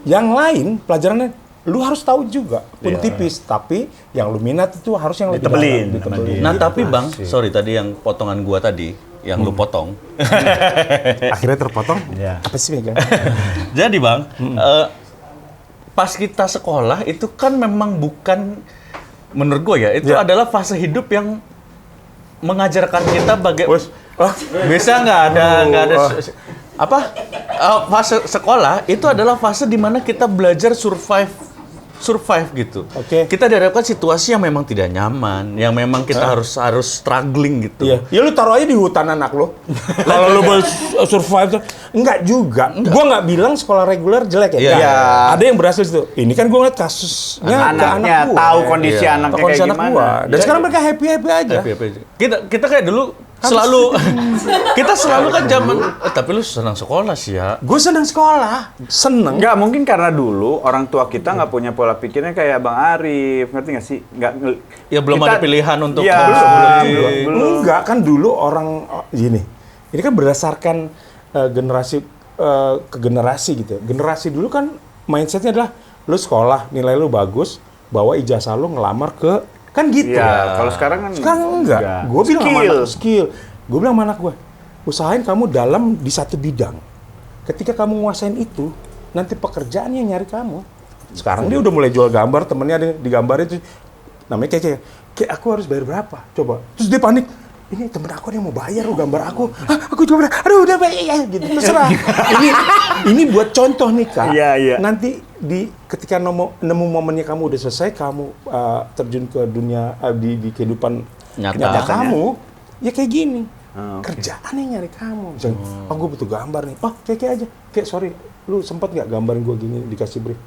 Yang lain pelajarannya lu harus tahu juga, pun tipis, tapi yang lu minat itu harus yang lebih Ditebelin. Nah, tapi Bang, sorry tadi yang potongan gua tadi, yang lu potong. Akhirnya terpotong. Iya. Apa sih Megan? Jadi Bang, pas kita sekolah itu kan memang bukan, menurut gue ya, itu adalah fase hidup yang mengajarkan kita bisa nggak ada fase sekolah itu adalah fase di mana kita belajar survive survive gitu. Oke. Kita dihadapkan situasi yang memang tidak nyaman, yang memang kita harus struggling gitu. Iya. Ya lu taruh aja di hutan anak lo. Kalau lu mau survive, enggak juga. Gua nggak bilang sekolah reguler jelek ya. Iya. Enggak. Iya. Ada yang berhasil situ. Ini kan gua ngeliat kasusnya ke Anaknya anak gua. tahu kondisi Iya. anaknya Kondisi kayak anak gimana. gua. Dan Iya, sekarang iya. mereka happy aja. Happy aja. Kita kayak dulu selalu kita selalu kan zaman tapi lu senang sekolah sih ya. Gue senang sekolah, seneng. Enggak, mungkin karena dulu orang tua kita nggak punya pola pikirnya kayak Bang Arif, ngerti nggak sih? Ya belum ada pilihan untuk Iya, belum. Enggak kan dulu orang gini. Ini kan berdasarkan generasi ke generasi gitu. Generasi dulu kan mindsetnya adalah lu sekolah, nilai lu bagus, bawa ijazah lu ngelamar ke kan gitu. Iya, kalau sekarang kan Sekarang enggak. Gue bilang sama Skill. anak skill. Gue bilang sama anak gue, usahain kamu dalam di satu bidang. Ketika kamu nguasain itu, nanti pekerjaan yang nyari kamu. Sekarang dia udah mulai jual gambar, temennya ada yang digambarin itu namanya kayak aku harus bayar berapa? Coba. Terus dia panik. Ini temen aku yang mau bayar lo gambar aku. Hah, aku juga bayar. Aduh, udah bayar ya gitu. Terserah. ini buat contoh nih, Kak. Iya, iya. Nanti ketika nemu momennya kamu udah selesai, kamu terjun ke dunia di kehidupan Nyata. nyata kamu, ya kayak gini. Kerjaan yang nyari kamu. Misalnya, gue butuh gambar nih. Oh, kayak aja. Kayak sorry, lu sempat nggak gambarin gue gini dikasih brief?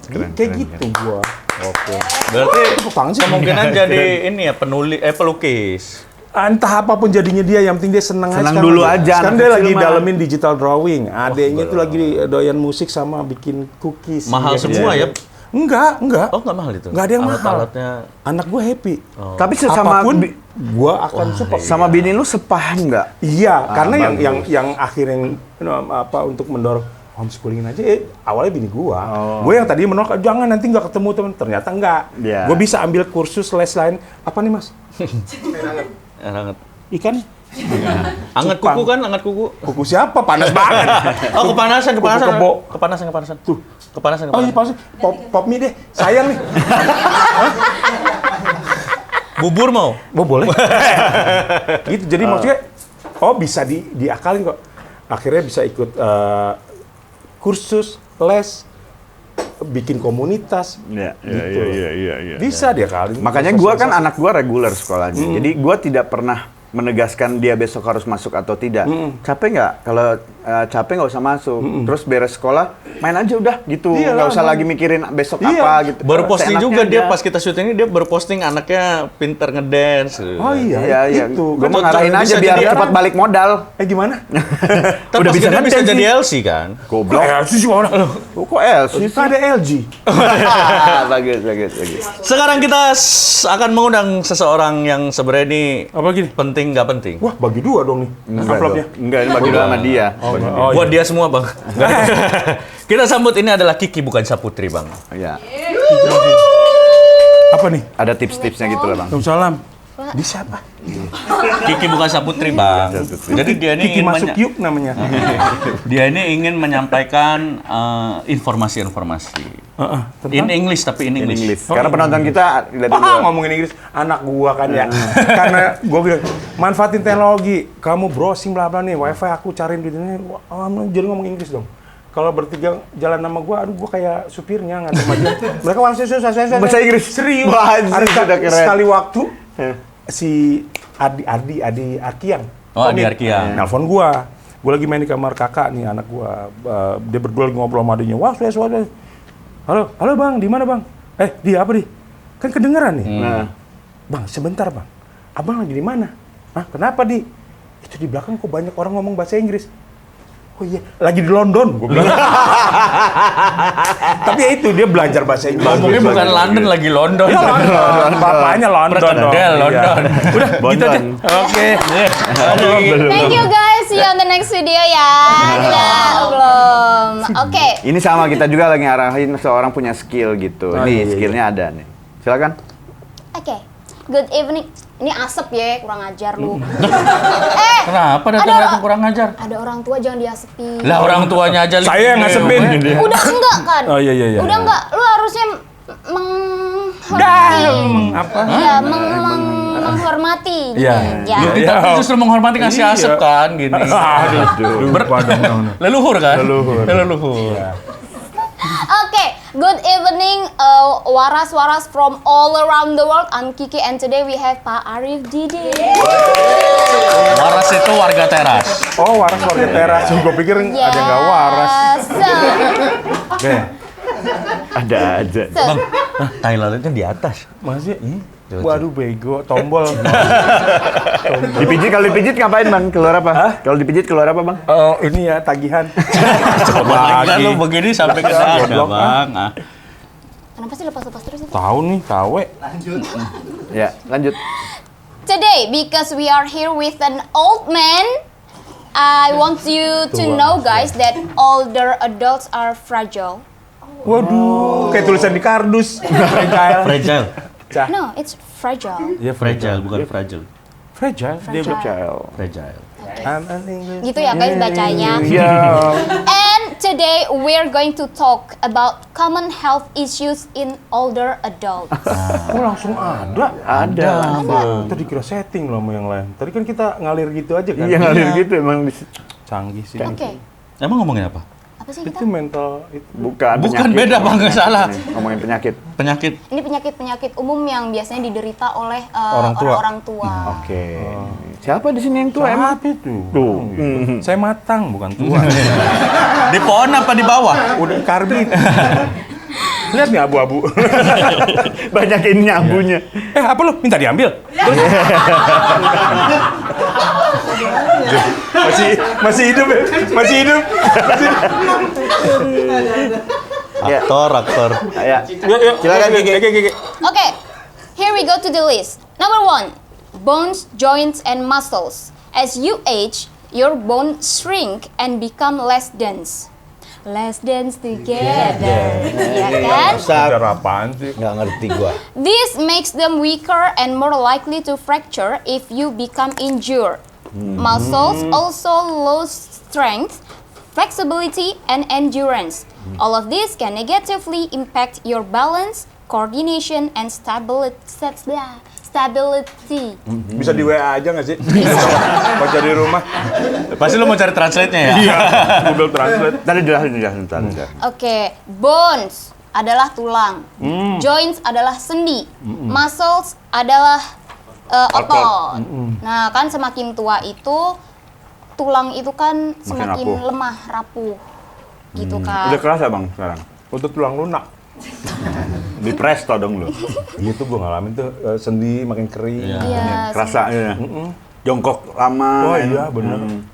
Keren, Kayak keren, gitu gua. Oke. Berarti Apaan sih? kemungkinan jadi ini ya pelukis. Entah apapun jadinya dia, yang penting dia senang Senang sekarang dulu aja, Sekarang anak dia kecil lagi mah. dalemin digital drawing. Adeknya tuh lagi doyan musik sama bikin cookies. Mahal Iya, semua iya. ya. Enggak. Oh, nggak mahal itu. Nggak ada yang mahal. Alat-alatnya. Anak gue happy. Tapi sesama Apapun, gue akan support. sama bini lu sepaham nggak? Iya, karena bagus. yang akhirnya untuk mendorong homeschoolingin aja, awalnya bini gua. Oh. Gue yang tadi menolak, jangan nanti nggak ketemu teman. Ternyata enggak. Iya. Gue bisa ambil kursus les lain. Apa nih mas? Hangat. Ikan? Anget Cupang. kuku kan, anget kuku. Kuku siapa? Panas banget. Oh, kepanasan. kebo. Kepanasan. Tuh. Kepanasan. Oh iya panas. Pop mie deh. Sayang nih. Bubur mau? Oh boleh. Gitu. Jadi maksudnya, bisa diakalin kok. Akhirnya bisa ikut kursus, les, bikin komunitas. Iya, Gitu. iya. Bisa diakalin. Makanya gua kan anak gua reguler sekolahnya. Jadi gua tidak pernah menegaskan dia besok harus masuk atau tidak. Capek nggak? Kalau capek nggak usah masuk. Terus beres sekolah, main aja udah gitu. Iya Nggak lah, usah main. lagi mikirin besok Iya. apa gitu. Baru posting Seenaknya juga dia aja. pas kita syuting ini dia baru posting anaknya pinter ngedance. Oh Iya. itu. Gua Kan mau ngarahin bisa aja biar jadi cepat balik modal. Gimana? Tapi Udah bisa bisa ngedance jadi sih. LC kan? Goblok. sih mana? Kok LC sih? Kan ada LG. Bagus. Sekarang kita akan mengundang seseorang yang sebenarnya ini Apa gini? penting nggak penting. Wah, bagi dua dong nih. Amplopnya. Enggak, ini bagi dua sama dia. Oh, Buat dia semua bang. Kita sambut ini adalah Kiki bukan Saputri bang. Iya. Apa nih? Ada tips-tipsnya gitu lah, Bang. Waalaikumsalam. Di siapa? Kiki bukan Saputri bang. Jadi dia ini Kiki ingin masuk yuk namanya. dia ini ingin menyampaikan informasi-informasi. In English tapi in In English. English. Karena penonton kita lihat dulu. Ngomongin Inggris, anak gua kan ya. Karena gua bilang, manfaatin teknologi. Kamu browsing bla bla nih, wifi aku cariin di sini. Jadi ngomong Inggris dong. Kalau bertiga jalan sama gua, aduh gua kayak supirnya nggak maju. Mereka langsung Bahasa Inggris? Serius. Wah, anjir, Ada udah keren. sekali waktu si Adi Arkian. Oh, Adi Arkian. Nelpon gua. Gua lagi main di kamar kakak nih anak gua. Dia berdua lagi ngobrol sama adiknya. Wah, suara. Halo bang, di mana bang? Dia apa di? Kan kedengeran nih. Nah, Bang, sebentar bang. Abang lagi di mana? Kenapa di? Itu di belakang kok banyak orang ngomong bahasa Inggris. Oh iya, lagi di London. Gua bilang. Tapi ya itu dia belajar bahasa Inggris. Ngomongnya bukan London lagi London. Ya, London. Bapaknya London dong. Perkedel, London. Iya. Udah, gitu aja. Oke. Thank you guys, see you on the next video ya. Dadah, belum. Oke. ini sama kita juga lagi ngarahin seorang punya skill gitu. Oh, Nih, iya. skillnya ada nih. Silakan. Oke. Good evening. Ini asap ya, kurang ajar lu. Kenapa datang kurang ngajar? Ada orang tua jangan diasepin. Lah orang tuanya aja. Saya yang ngasepin. Udah enggak kan? Oh, iya. Udah enggak. Lu harusnya menghormati. Apa? Iya, menghormati. Iya. Ya. Kita justru menghormati ngasih Iya. asap kan gini. Aduh. Leluhur kan? Leluhur. Iya. Oke, Good evening, waras-waras from all around the world. I'm Kiki and today we have Pak Arif Didi. Waras itu warga teras. Oh, waras warga teras. Gue pikir ada yang nggak waras. Oke. Ada aja. Bang, Thailand kan di atas. Masih? Waduh, bego, tombol. Dipijit, kalau dipijit ngapain bang? Keluar apa? Kalau dipijit keluar apa bang? Ini ya tagihan. Coba lagi lu begini sampai ke sana, Goblok, Bang. Kenapa sih lepas-lepas terus itu? Tahu nih, KW. Ya, lanjut. Today, because we are here with an old man, I want you to know guys that older adults are fragile. Waduh, kayak tulisan di kardus. Fragile. Fragile. No, it's fragile. Ya, Fragile, bukan fragile. Fragile. Dia Fragile. Fragile. I'm an English. Gitu ya guys bacanya. Iya. And today we're going to talk about common health issues in older adults. Oh, langsung ada. Ada. Tadi kira setting loh sama yang lain. Tadi kan kita ngalir gitu aja kan. Iya ngalir gitu emang. Canggih sih. Oke, Emang ngomongin apa? apa sih Itu kita? mental itu. Bukan. Bukan, penyakit. beda, Bang, nggak salah. Ngomongin penyakit. Penyakit. Ini penyakit-penyakit umum yang biasanya diderita oleh Orang tua. orang-orang tua. Oke. Siapa di sini yang tua emang? Apa itu? Tuh. Saya matang, bukan tua. Di pohon apa di bawah? Udah karbit. Lihat nih abu-abu. Banyak ini abunya. Apa lu? Minta diambil? Terus? masih hidup ya? Masih hidup? Ya. Aktor. Ya. Yuk, Silakan, Gigi. Gigi. Okay, here we go to the list. Number 1, bones, joints, and muscles. As you age, your bones shrink and become less dense. Less dense together, ya kan? Udah apaan sih? Nggak ngerti gua. This makes them weaker and more likely to fracture if you become injured. Muscles also lose strength, flexibility, and endurance. All of this can negatively impact your balance, coordination, and stability. Bisa di WA aja nggak sih? Baca di rumah. Pasti lu mau cari translate-nya ya? Iya, Google Translate. Tadi jelasin. Oke, bones adalah tulang, joints adalah sendi, muscles adalah otot. Nah, kan semakin tua itu tulang itu kan semakin rapuh. lemah, rapuh, gitu kan. Udah kerasa bang sekarang? Untuk tulang lunak. Di presto dong lu. Gitu gue ngalamin tuh sendi makin kering. Iya, Kerasa ya. Jongkok lama. Oh iya bener.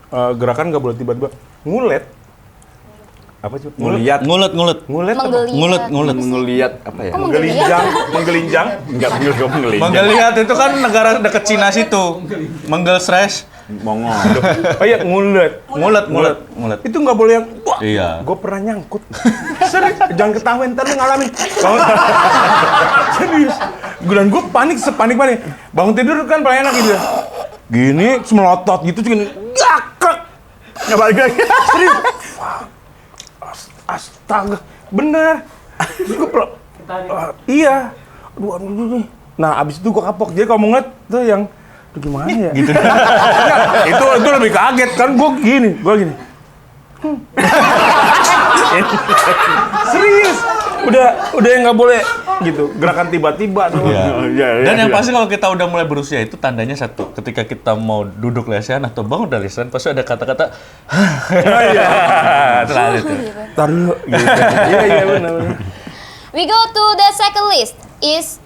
Gerakan nggak boleh tiba-tiba ngulet. Apa sih? Ngeliat. Ngulet. Ngulet apa? menggeliat. Ngeliat apa ya? Kok Menggelinjang. Menggelinjang. Enggak ngeliat. Menggeliat itu kan negara dekat Cina situ. Menggel stress. Mongol. Oh iya ngulet. Ngulet. Itu nggak boleh yang. Wah, Iya. gue pernah nyangkut. Serius, jangan ketahuan ntar lu ngalamin. Serius. Dan gue sepanik. Bangun tidur kan paling enak gitu. Gini, semelotot gitu, gini. Gakrek. Nggak balik lagi. Serius. Astaga, bener. Terus gue iya. Aduh. Nah, abis itu gue kapok. Jadi kalau mau ngeliat tuh yang, aduh gimana ya? Gitu. itu lebih kaget kan gue gini. Serius. Udah yang nggak boleh gitu. Gerakan tiba-tiba tuh. Iya. Dan yang pasti kalau kita udah mulai berusia itu tandanya satu. Ketika kita mau duduk lesehan atau bangun dari lesehan pasti ada kata-kata Iya. Terlalu itu. Taruh gitu. Iya benar. We go to the second list is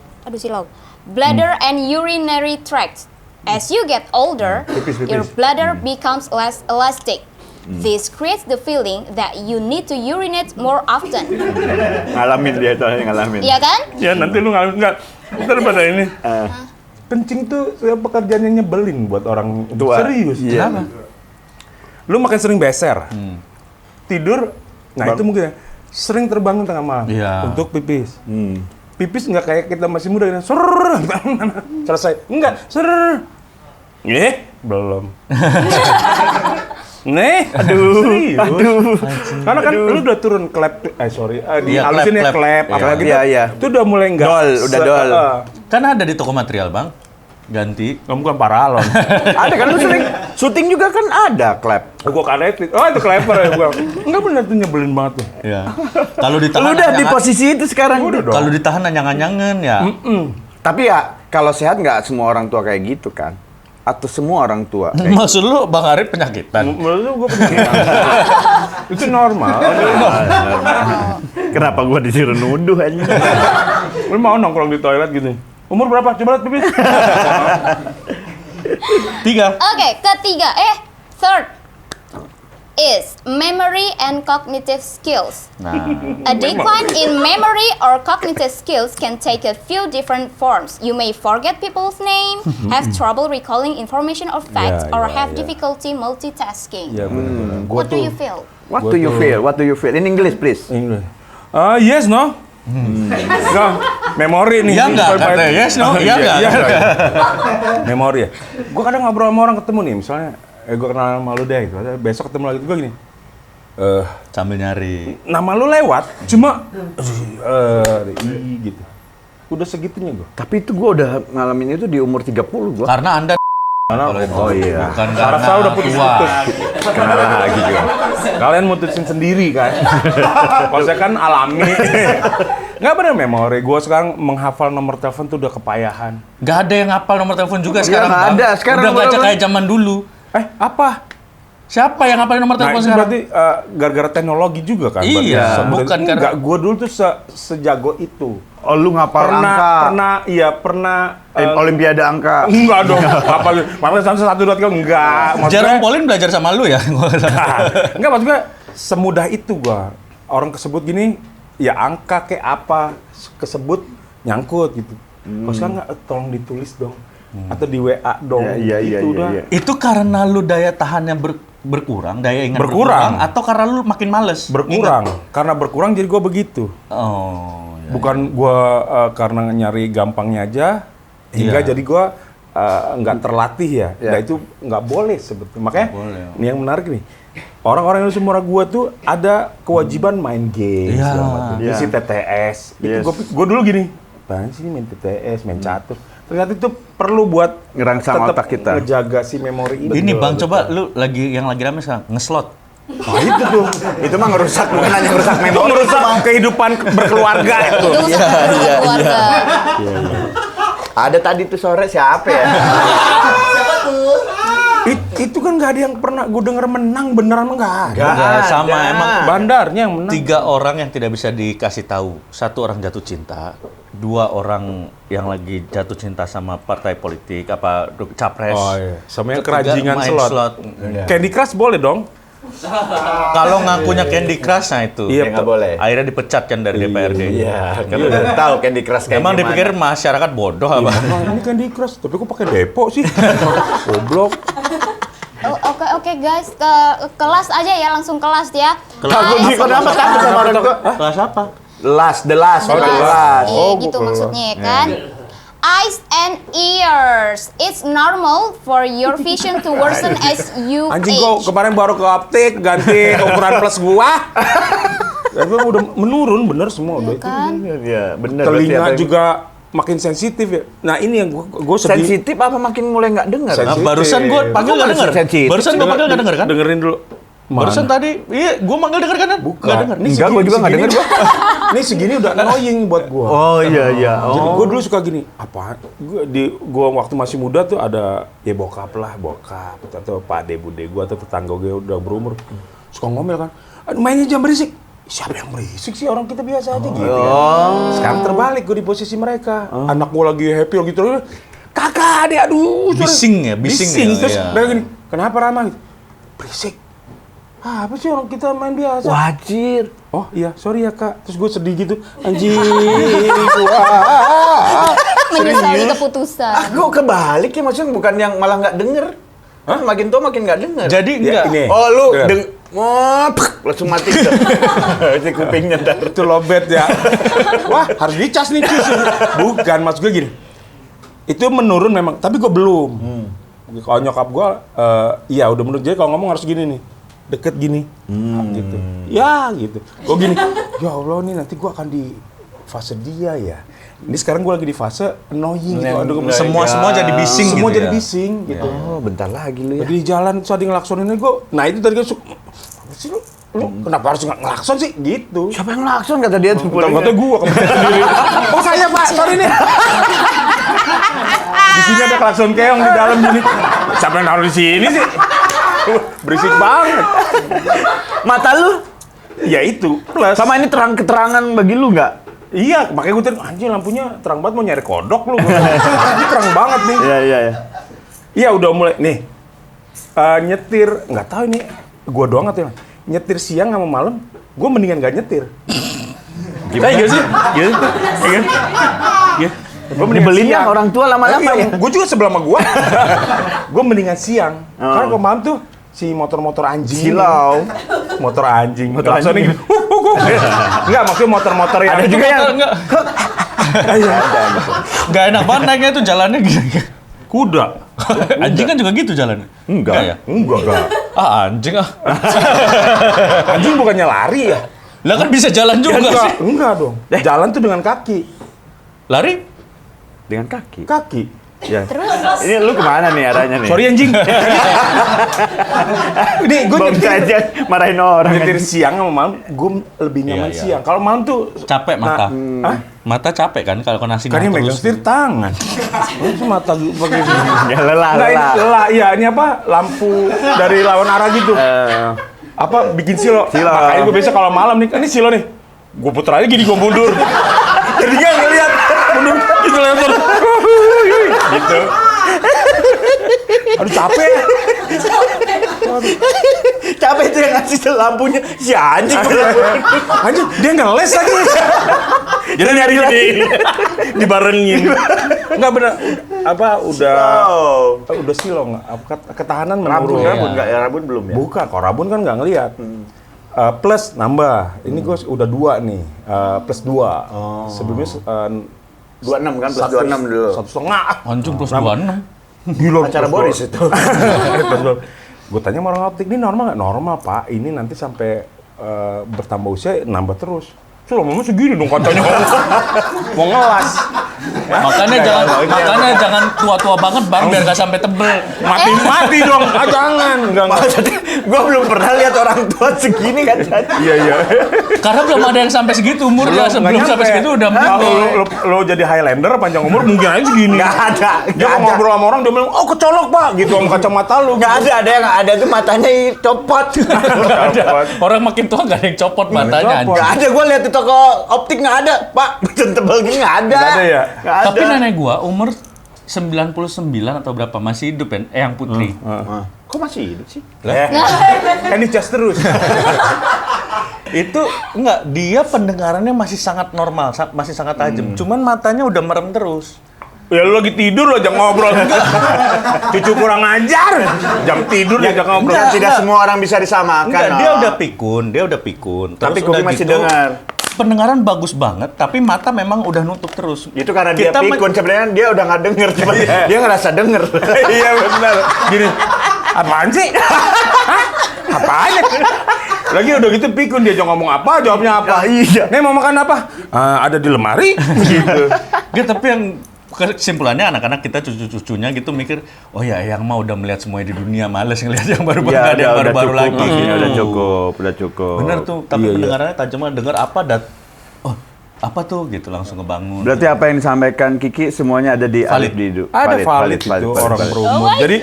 bladder and urinary tract. As you get older, your bladder becomes less elastic. This creates the feeling that you need to urinate more often. Ngalamin dia itu, ngalamin. Iya kan? Ya nanti lu nggak. Ntar pada ini. Kencing tuh pekerjaannya nyebelin buat orang Tua. serius. Iya. Kenapa? Lu makin sering beser. Tidur, nah itu mungkin ya, sering terbangun tengah malam Iya. untuk pipis. Pipis nggak kayak kita masih muda gitu. Serrrr, selesai. Enggak, serrrr. Belum. Serius. Karena kan lu udah turun klep, di Iya, halusin ya klep. klep, Iya. apalagi Iya. itu udah mulai enggak. Dol, udah dol. Kan ada di toko material, Bang. Ganti. Kamu bukan paralon. Ada kan lu sering syuting juga kan ada klep. Gua kanetit. Oh, itu kleper ya gua. Enggak bener tuh nyebelin banget tuh. Ya. Kalau ditahan Lu udah di posisi itu sekarang. Kalau ditahan nyangan-nyangan ya. Tapi ya kalau sehat nggak semua orang tua kayak gitu kan? Atau semua orang tua kayak gitu? Maksud lu Bang Arif penyakitan? Menurut lu gua penyakitan. Itu normal. Kenapa gua disuruh nuduh aja? Lu mau nongkrong di toilet gitu. Umur berapa? Coba lihat pipis. 3. Okay, ketiga. Third is memory and cognitive skills. Nah, A decline in memory or cognitive skills can take a few different forms. You may forget people's name, have trouble recalling information or facts, Yeah, or yeah, have yeah. difficulty multitasking. Iya benar. What do you feel? What do you feel? What do you feel? In English, please. English. Yes, no? No, memori nih. Iya nggak? Katanya yes, no? Iya nggak? Memori ya. Gue kadang ngobrol sama orang ketemu nih, misalnya, gue kenal sama lu deh, gitu. Besok ketemu lagi, gue gini. Sambil nyari. Nama lu lewat, cuma, gitu. Udah segitunya gue. Tapi itu gua udah ngalamin itu di umur 30 gua. Karena Anda Oh iya. bukan Saraf karena saya udah putus-putus. tua. Nah, gitu. Kalian mutusin sendiri kan. Kalau saya kan alami. Nggak bener memori. Gue sekarang menghafal nomor telepon tuh udah kepayahan. Nggak ada yang hafal nomor telepon juga Iya, sekarang, nggak Bang. ada. Sekarang udah nggak nomor kayak zaman dulu. Apa? Siapa yang hafalin nomor Nah telepon itu sekarang? berarti gara-gara teknologi juga kan? Iya, berarti. bukan karena- Nggak, gue dulu tuh sejago itu. Oh, lu ngapal angka. Pernah. Olimpiade angka. Enggak dong. Apa? Makanya satu dua tiga enggak. Jarum Polin belajar sama lu ya? Enggak, maksud gue semudah itu gua. Orang kesebut gini, ya angka kayak apa kesebut nyangkut gitu. Kalau sekarang nggak, tolong ditulis dong. Atau di WA dong. Iya, iya, Gitu iya, udah. iya. Itu karena lu daya tahannya berkurang, daya ingat Berkurang. atau karena lu makin males? Berkurang. Karena berkurang jadi gua begitu. Oh, ya. Bukan gua karena nyari gampangnya aja, hingga Iya. jadi gua nggak terlatih ya. Iya. Nah itu nggak boleh sebetulnya. Makanya boleh. ini yang menarik nih. Orang-orang yang seumuran gua tuh ada kewajiban main game, Iya. segala macam. Iya. Isi TTS. Yes. Itu gua dulu gini, apaan sih main TTS, main catur. Ternyata itu perlu buat Ngerangsang tetap otak kita. ngejaga si memori ini. Ini Bang, coba lu yang lagi rame sekarang, ngeslot. Nah, itu tuh. Itu mah ngerusak, bukan hanya ngerusak Itu memori. merusak kehidupan berkeluarga itu. Itu Iya, keluarga. Ada tadi tuh sore siapa ya? Itu kan nggak ada yang pernah gue denger menang beneran nggak ada. Nggak, sama emang Bandarnya yang menang. 3 orang yang tidak bisa dikasih tahu. 1 orang jatuh cinta, 2 orang yang lagi jatuh cinta sama partai politik, capres. Oh iya. Sama yang Ketiga, kerajingan main slot. Candy Crush boleh dong? Kalau ngakunya Candy Crush, nah itu. Iya, Nggak boleh. Akhirnya dipecat kan dari DPRD. Iya, kan udah tahu Candy Crush kayak Emang gimana. dipikir masyarakat bodoh apa? Nah, ini Candy Crush, tapi kok pakai depo sih? Goblok. Oke guys, ke kelas aja ya, langsung kelas ya. Takut Eyes- nih, kenapa takut sama orang tua? Kelas apa? The last. Gitu maksudnya ya kan. Eyes and ears. It's normal for your vision to worsen as you Anjing gua age. kemarin baru ke optik ganti ukuran plus gua. Tapi udah menurun bener semua udah. Kan? Iya, bener. Telinga juga makin sensitif ya. Nah ini yang gua sedih. sensitif apa makin mulai nggak dengar? Sensitif. Nah, barusan gue panggil nggak denger. sensitif. Barusan gue panggil nggak denger kan? Dengerin dulu. Barusan tadi, iya, gue manggil denger kan? Nggak denger. Enggak, gua juga nggak denger, gua. Ini segini udah annoying buat gua. Oh iya. Jadi gue dulu suka gini, apa? Gue waktu masih muda tuh ada ya bokap atau pak de bude gue atau tetangga gue udah berumur suka ngomel kan, "Aduh, mainnya jam berisik." Siapa yang berisik sih, orang kita biasa aja gitu kan. Sekarang terbalik gue di posisi mereka. Anak gue lagi happy gitu, kakak adek aduh. Bising ya, bising ya, Terus iya. mereka gini, kenapa Rama? Berisik. Apa sih orang kita main biasa? Wajir. Oh iya, sorry ya kak. Terus gue sedih gitu. Anjing. Wah. Menyesali keputusan. Kok kebalik ya, maksudnya bukan yang malah nggak denger. Hah? Makin tua makin nggak denger. Jadi Ya, enggak. ini. Oh lu Dengar. langsung mati tuh. Si kupingnya ntar. Itu lobet ya. Wah, harus dicas nih cuy. Bukan, maksud gue gini. Itu menurun memang, tapi gue belum. Kalau nyokap gue, iya udah menurun. Jadi kalau ngomong harus gini nih. Deket gini. Gitu. Ya gitu. Gue gini, ya Allah nih nanti gue akan di fase dia ya. Ini sekarang gue lagi di fase annoying gitu. Aduh, Semua jadi bising semua gitu jadi ya? bising gitu. Oh, bentar lagi lu ya. Jadi di jalan terus ada yang ngelaksonin gue. Nah itu tadi gue apa sih lu kenapa harus ngelakson sih gitu? Siapa yang lakson kata dia tuh? Kata gue kebetulan sendiri. Oh saya pak, sorry nih. Di sini ada klakson keong di dalam gini. Siapa yang naruh di sini sih? Berisik banget. Mata lu Ya itu plus. sama ini keterangan bagi lu nggak? Iya, makanya gue tadi anjing lampunya terang banget mau nyari kodok lu. Ini terang banget nih. Iya. Iya udah mulai nih. Nyetir nggak tahu ini gue doang atau gimana? Nyetir siang sama malam, gue mendingan gak nyetir. Gimana sih? Gitu. Iya. Iya. Gue Dibeliin yang orang tua lama-lama ya? Gue juga sebelah sama gue. Gue mendingan siang. Karena kalau malam tuh si motor-motor anjing. Silau. Motor anjing. Motor Klaksonnya anjing. gitu. Enggak, maksudnya motor-motor yang Ada juga yang Enggak. Iya. Gak enak banget naiknya tuh jalannya gini. Kuda. Anjing kan juga gitu jalannya. Enggak. ya? Enggak. Ah anjing ah. Anjing bukannya lari ya? Lah kan bisa jalan juga sih. Enggak dong. Jalan tuh dengan kaki. Lari? dengan kaki. Kaki. Ya. Terus Ini lu kemana nih arahnya nih? Sorry anjing. Ini gue Bom nyetir, saja marahin orang. nyetir siang sama malam, gue lebih nyaman Iya. siang. Kalau malam tuh Capek mata. Hah? Mata capek kan kalau kena sinar Kan yang megang terus. setir tangan. Itu mata gue pakai sini. Ya lelah, Nggak, ini lelah. lelah. Iya, ini apa? Lampu dari lawan arah gitu. Apa bikin silo. Silo. Makanya gue biasa kalau malam nih, ini silo nih. Gue puter aja gini, gue mundur. Jadinya ngeliat mundur gitu lebar. Gitu. Aduh capek. Capek itu yang ngasih lampunya si anjing. Anjing, dia ngeles lagi. Jadi nyari lagi. Dibarengin. Enggak bener. Apa udah Oh. udah silong. Ketahanan Rabun, menurun. rabun nggak ya? Rabun belum ya? Bukan, kalau rabun kan nggak ngelihat. Plus nambah. Ini gue udah 2 nih. Plus 2. Sebelumnya 26 kan, plus 26 dulu. 1,5. Anjing plus 26. Gila. Acara Boris itu. Gue tanya sama orang optik, ini normal nggak? Normal pak. Ini nanti sampai bertambah usia nambah terus. Selama segini dong kacanya. Mau ngelas. Makanya jangan tua-tua banget bang biar gak sampai tebel. Mati dong. Ah, jangan. Enggak. Gua belum pernah lihat orang tua segini kan. Iya. Karena belum ada yang sampai segitu umurnya. Sebelum sampai segitu udah Kalau lo jadi Highlander panjang umur mungkin aja segini. Nggak ada. Dia kalau ngobrol sama orang dia bilang, "Oh, kecolok, Pak." Gitu sama kacamata lu. Nggak ada yang ada tuh matanya copot. Orang makin tua gak ada yang copot matanya. copot. Nggak ada, gua lihat di toko optik nggak ada, Pak. Tebel gini nggak ada. Nggak ada ya? Nggak ada. Tapi nenek gua umur 99 atau berapa masih hidup ya, yang putri. Kok masih hidup sih? Kan dicas terus. Itu enggak, dia pendengarannya masih sangat normal, masih sangat tajam. Cuman matanya udah merem terus. Ya lu lagi tidur lo jangan ngobrol. Cucu kurang ajar. Jam tidur ya jangan ngobrol. Kan tidak semua orang bisa disamakan. Enggak, no. dia udah pikun. Tapi Terus Kopi udah masih gitu, dengar. Pendengaran bagus banget, tapi mata memang udah nutup terus. Itu karena dia Kita pikun, sebenarnya dia udah nggak denger, cuma dia ngerasa denger. Iya benar. Gini. Apaan sih? Hah? Apaan? Lagi udah gitu pikun dia jangan ngomong apa, jawabnya apa. Iya. Nih mau makan apa? Ada di lemari gitu. Enggak, tapi yang kesimpulannya anak-anak kita cucu-cucunya gitu mikir, oh ya yang mah udah melihat semuanya di dunia, males ngelihat yang baru-baru, nggak ada yang baru-baru cukup, lagi. udah cukup. Bener tuh, tapi Iya, iya. pendengarannya tajam banget, denger apa oh apa tuh gitu langsung ngebangun. Berarti apa yang disampaikan Kiki semuanya ada di Valid. Alif Didu. Ada valid itu orang valid. berumur. Jadi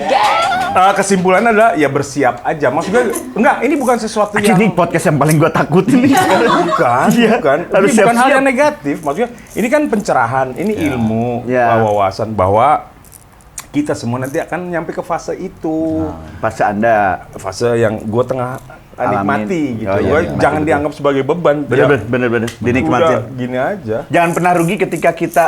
kesimpulannya adalah ya bersiap aja. Maksudnya enggak, ini bukan sesuatu yang Ini podcast yang paling gue takut ini. bukan. Iya, Bukan. harus Ini bukan hal siap-siap. yang negatif. Maksudnya ini kan pencerahan, ini ilmu, Ya. wawasan bahwa kita semua nanti akan nyampe ke fase itu. Pas Anda Fase yang gue tengah nikmati Alamin. gitu. Oh, iya, Gue iya, jangan betul. dianggap sebagai beban. bener dinikmatin. Udah gini aja. Jangan pernah rugi ketika kita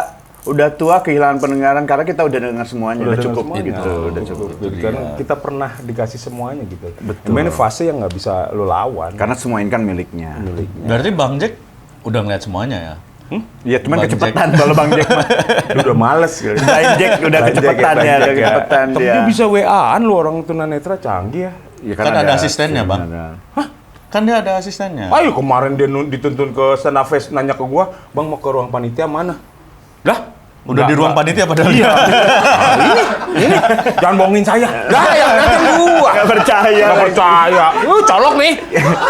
udah tua kehilangan pendengaran karena kita udah dengar semuanya, udah dengar cukup semuanya. gitu, udah cukup. Jadi kan kita pernah dikasih semuanya gitu. Betul. Ini fase yang nggak bisa lo lawan. Karena semua ini kan miliknya. Berarti Bang Jack udah ngeliat semuanya ya? Iya, cuman Bang kecepatan kalau Bang Jack mah. Dia udah males gitu. Bang Jack udah kecepatan ya, udah kecepatan Tapi dia. dia bisa WA-an lo orang tunanetra canggih ya. Ya, Kan ada asistennya, Bang. ada. Kan dia ada asistennya. Ayo kemarin dia dituntun ke stand up fest nanya ke gua, "Bang mau ke ruang panitia mana?" Lah, Udah di ruang panitia padahal. Iya. Ini jangan bohongin saya. Lah, yang datang gua. Nggak percaya. Nggak percaya. Colok nih.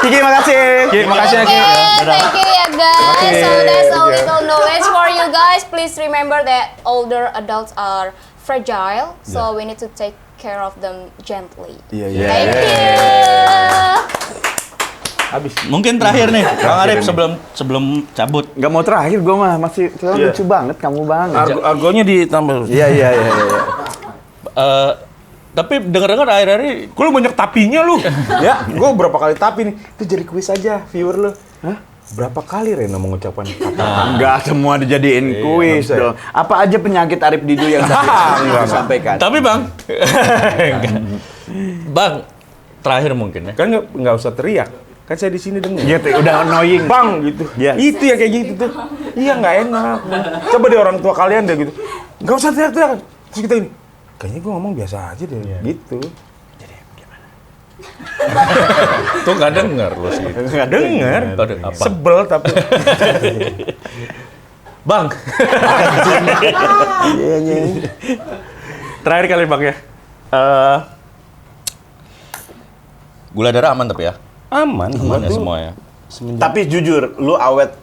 Kiki, makasih. Makasih ya, Ki. Thank you ya guys. So that's a Iya. little knowledge for you guys. Please remember that older adults are fragile, so we need to take care of them gently. Iya, Thank you. Habis. Mungkin terakhir nih, Bang Arif sebelum cabut. Nggak mau terakhir gue mah, masih Iya. lucu banget kamu banget. Argonya ditambah. Iya. Tapi dengar-dengar akhir-akhir ini Kok lu banyak tapinya lu? Ya, gua berapa kali tapi nih. Itu jadi kuis aja viewer lu. Hah? Berapa kali Rena mengucapkan kata? Enggak semua dijadiin kuis bisa ya? dong. Apa aja penyakit Arif Didu yang disampaikan? Tapi Bang, Bang, terakhir mungkin ya. Kan nggak usah teriak. Kan saya di sini dengar. Gitu, udah annoying. Bang gitu. Iya. Itu ya kayak gitu tuh. Iya nggak enak. Coba deh orang tua kalian deh gitu. Nggak usah teriak-teriak. Terus kita ini. Kayaknya gue ngomong biasa aja deh. Gitu. Tuh nggak denger lu sih. Nggak denger. Apa? Sebel tapi. Bang, terakhir kali Bang ya. Gula darah aman tapi ya. Aman. Aman ya tuh. semua ya. Tapi jujur, lu awet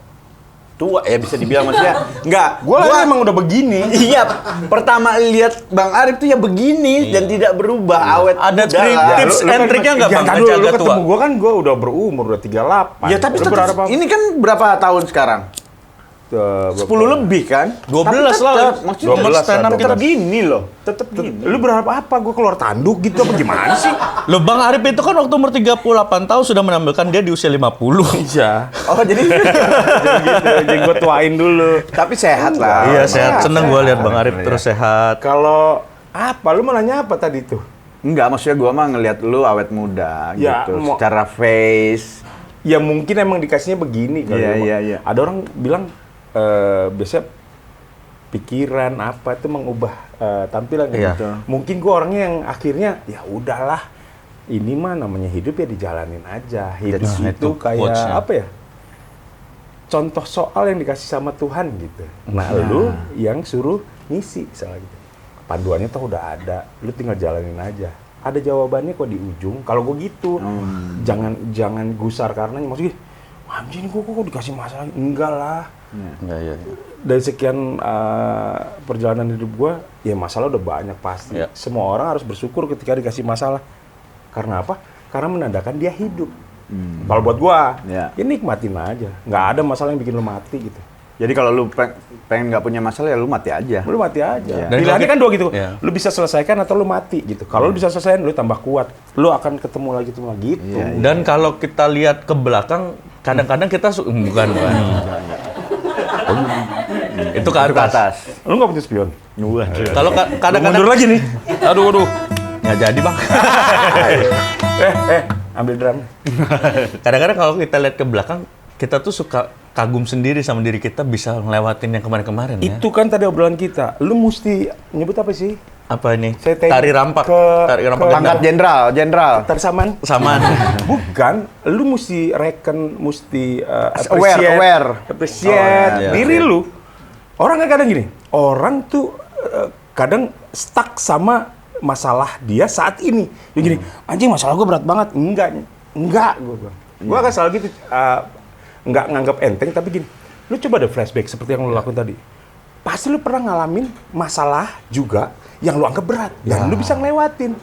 tua ya bisa dibilang maksudnya. Enggak, Gue emang udah begini. Iya, pertama lihat Bang Arif tuh ya begini dan tidak berubah, awet Ada muda trik, lah. tips and triknya nggak Bang? Jangan dulu, lu Ngejaga tua. ketemu gue kan gue udah berumur, udah 38. Ya tapi Lu tetap, berapa? ini kan berapa tahun sekarang? 10 lebih kan? 12 Tapi lah. tetap, maksudnya 12 stand up tetap kita. gini loh. Tetap gini. Lu berapa apa? Gue keluar tanduk gitu apa gimana sih? Lo Bang Arif itu kan waktu umur 38 tahun sudah menampilkan dia di usia 50. Iya. Oh jadi Jadi gue tuain dulu. tapi sehat lah. Iya sehat, seneng gue lihat Bang Arif terus sehat. Kalau apa? Lu mau nanya apa tadi tuh? Enggak, maksudnya gua mah ngelihat lu awet muda Ya, gitu. mau- Secara face. Ya mungkin emang dikasihnya begini kali. Iya, ya. iya. Ada orang bilang biasanya pikiran apa itu mengubah tampilan Iya. gitu. Mungkin gua orangnya yang akhirnya ya udahlah. Ini mah namanya hidup ya dijalanin aja. Hidup Nah, itu itu kayak quotes-nya. apa ya? Contoh soal yang dikasih sama Tuhan gitu. Nah, lu yang suruh ngisi misalnya gitu. Panduannya tuh udah ada, lu tinggal jalanin aja. Ada jawabannya kok di ujung. Kalau gue gitu, jangan gusar karena maksudnya, anjing gue kok dikasih masalah. Enggak lah. Iya. Dari sekian perjalanan hidup gue, ya masalah udah banyak pasti. Iya. Semua orang harus bersyukur ketika dikasih masalah. Karena apa? Karena menandakan dia hidup. Kalau buat gua, Ya. ya nikmatin aja. Nggak ada masalah yang bikin lu mati gitu. Jadi kalau lu pengen nggak punya masalah ya lu mati aja. Lu mati aja. Iya. Dan Pilihannya kalau kan dua gitu. Iya. Lu bisa selesaikan atau lu mati gitu. Kalau lu bisa selesaikan, lu tambah kuat. Lu akan ketemu lagi gitu. Iya, Dan kalau kita lihat ke belakang, kadang-kadang kita bukan. Itu ke Ke atas. Lu nggak punya spion? Kalau Lu kadang-kadang mundur lagi nih. Aduh. nggak jadi Bang. Ambil drum. Kadang-kadang kalau kita lihat ke belakang, kita tuh suka kagum sendiri sama diri kita bisa ngelewatin yang kemarin-kemarin ya. Itu kan tadi obrolan kita. Lu mesti nyebut apa sih? Apa ini? Saya Tari rampak. Tari rampak ke- Pangkat jenderal. Tersamaan. samaan. Bukan, lu mesti mesti Aware. appreciate Oh, iya. diri lu. Orang kan kadang gini, orang tuh kadang stuck sama masalah dia saat ini. Dia gini, anjing masalah gue berat banget. Enggak, gue bilang. Gue akan selalu gitu, nggak nganggap enteng, tapi gini, lu coba deh flashback seperti yang lu lakukan tadi. Pasti lu pernah ngalamin masalah juga yang lu anggap berat, dan lu bisa ngelewatin.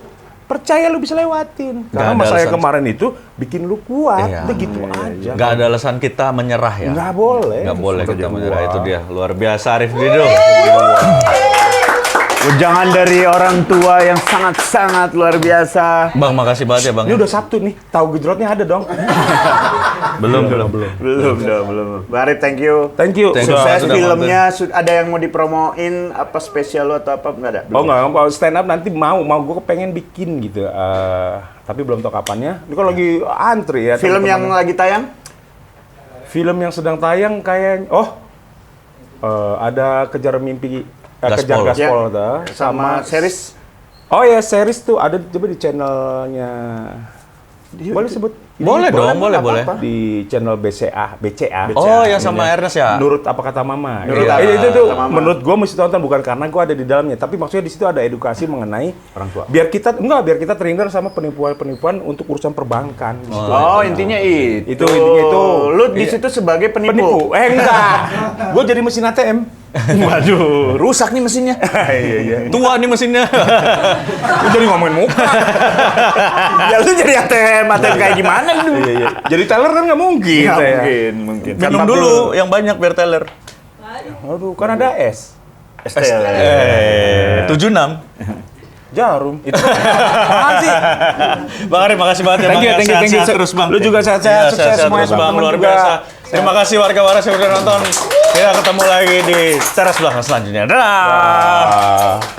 Percaya lu bisa lewatin. Karena ada masalah yang alasan. kemarin itu bikin lu kuat. Iya. Udah gitu aja. Nggak ada alasan kita menyerah ya. Nggak boleh. Nggak boleh kita Gua. menyerah. Itu dia. Luar biasa Arif Dido. Ujangan dari orang tua yang sangat-sangat luar biasa. Bang, makasih banget ya Bang. Ini udah Sabtu nih. Tahu gejrotnya ada dong. Belum. Belum. Bang Arif, thank you. Thank you. Thank you. Sukses Sudah filmnya. Ada yang mau dipromoin apa spesial lo atau apa nggak ada? Oh nggak, mau stand up nanti mau gue pengen bikin gitu. Tapi belum tahu kapannya. Ini kan lagi antri ya. Film yang teman-teman. lagi tayang? Film yang sedang tayang kayak ada Kejar Mimpi, Kejar Gaspol. Gaspol Ya. dah. Sama series Oh ya series tuh ada coba di channelnya Boleh sebut? Boleh dong, boleh, nggak boleh. apa-apa. Di channel BCA. Oh, yang sama Ernest ya? Menurut apa kata Mama. Menurut Iya. apa Itu kata Mama. menurut gue mesti tonton bukan karena gue ada di dalamnya, tapi maksudnya di situ ada edukasi mengenai Orang tua. Biar kita terhindar sama penipuan-penipuan untuk urusan perbankan. Di situ. Oh, intinya itu. Itu intinya itu. Lu di situ sebagai penipu. Penipu? Enggak. Gue jadi mesin ATM. Waduh, rusak nih mesinnya. Iya. Tua nih mesinnya. Lu jadi ngomongin muka. Ya lu jadi ATM kayak gimana lu? Iya. Jadi teller kan nggak mungkin. Nggak saya. mungkin. Minum dulu yang banyak biar teller. Aduh, kan ada es. STL. 76. Jarum. Itu apaan sih? Bang Arif, makasih banget ya Bang. Thank you. Sehat-sehat terus Bang. Lu juga sehat-sehat, Iya, sukses sehat-sehat semuanya, terus Bang, teman-teman luar juga. biasa. Terima kasih warga waras yang udah nonton. Kita ketemu lagi di teras belakang selanjutnya. Dadah.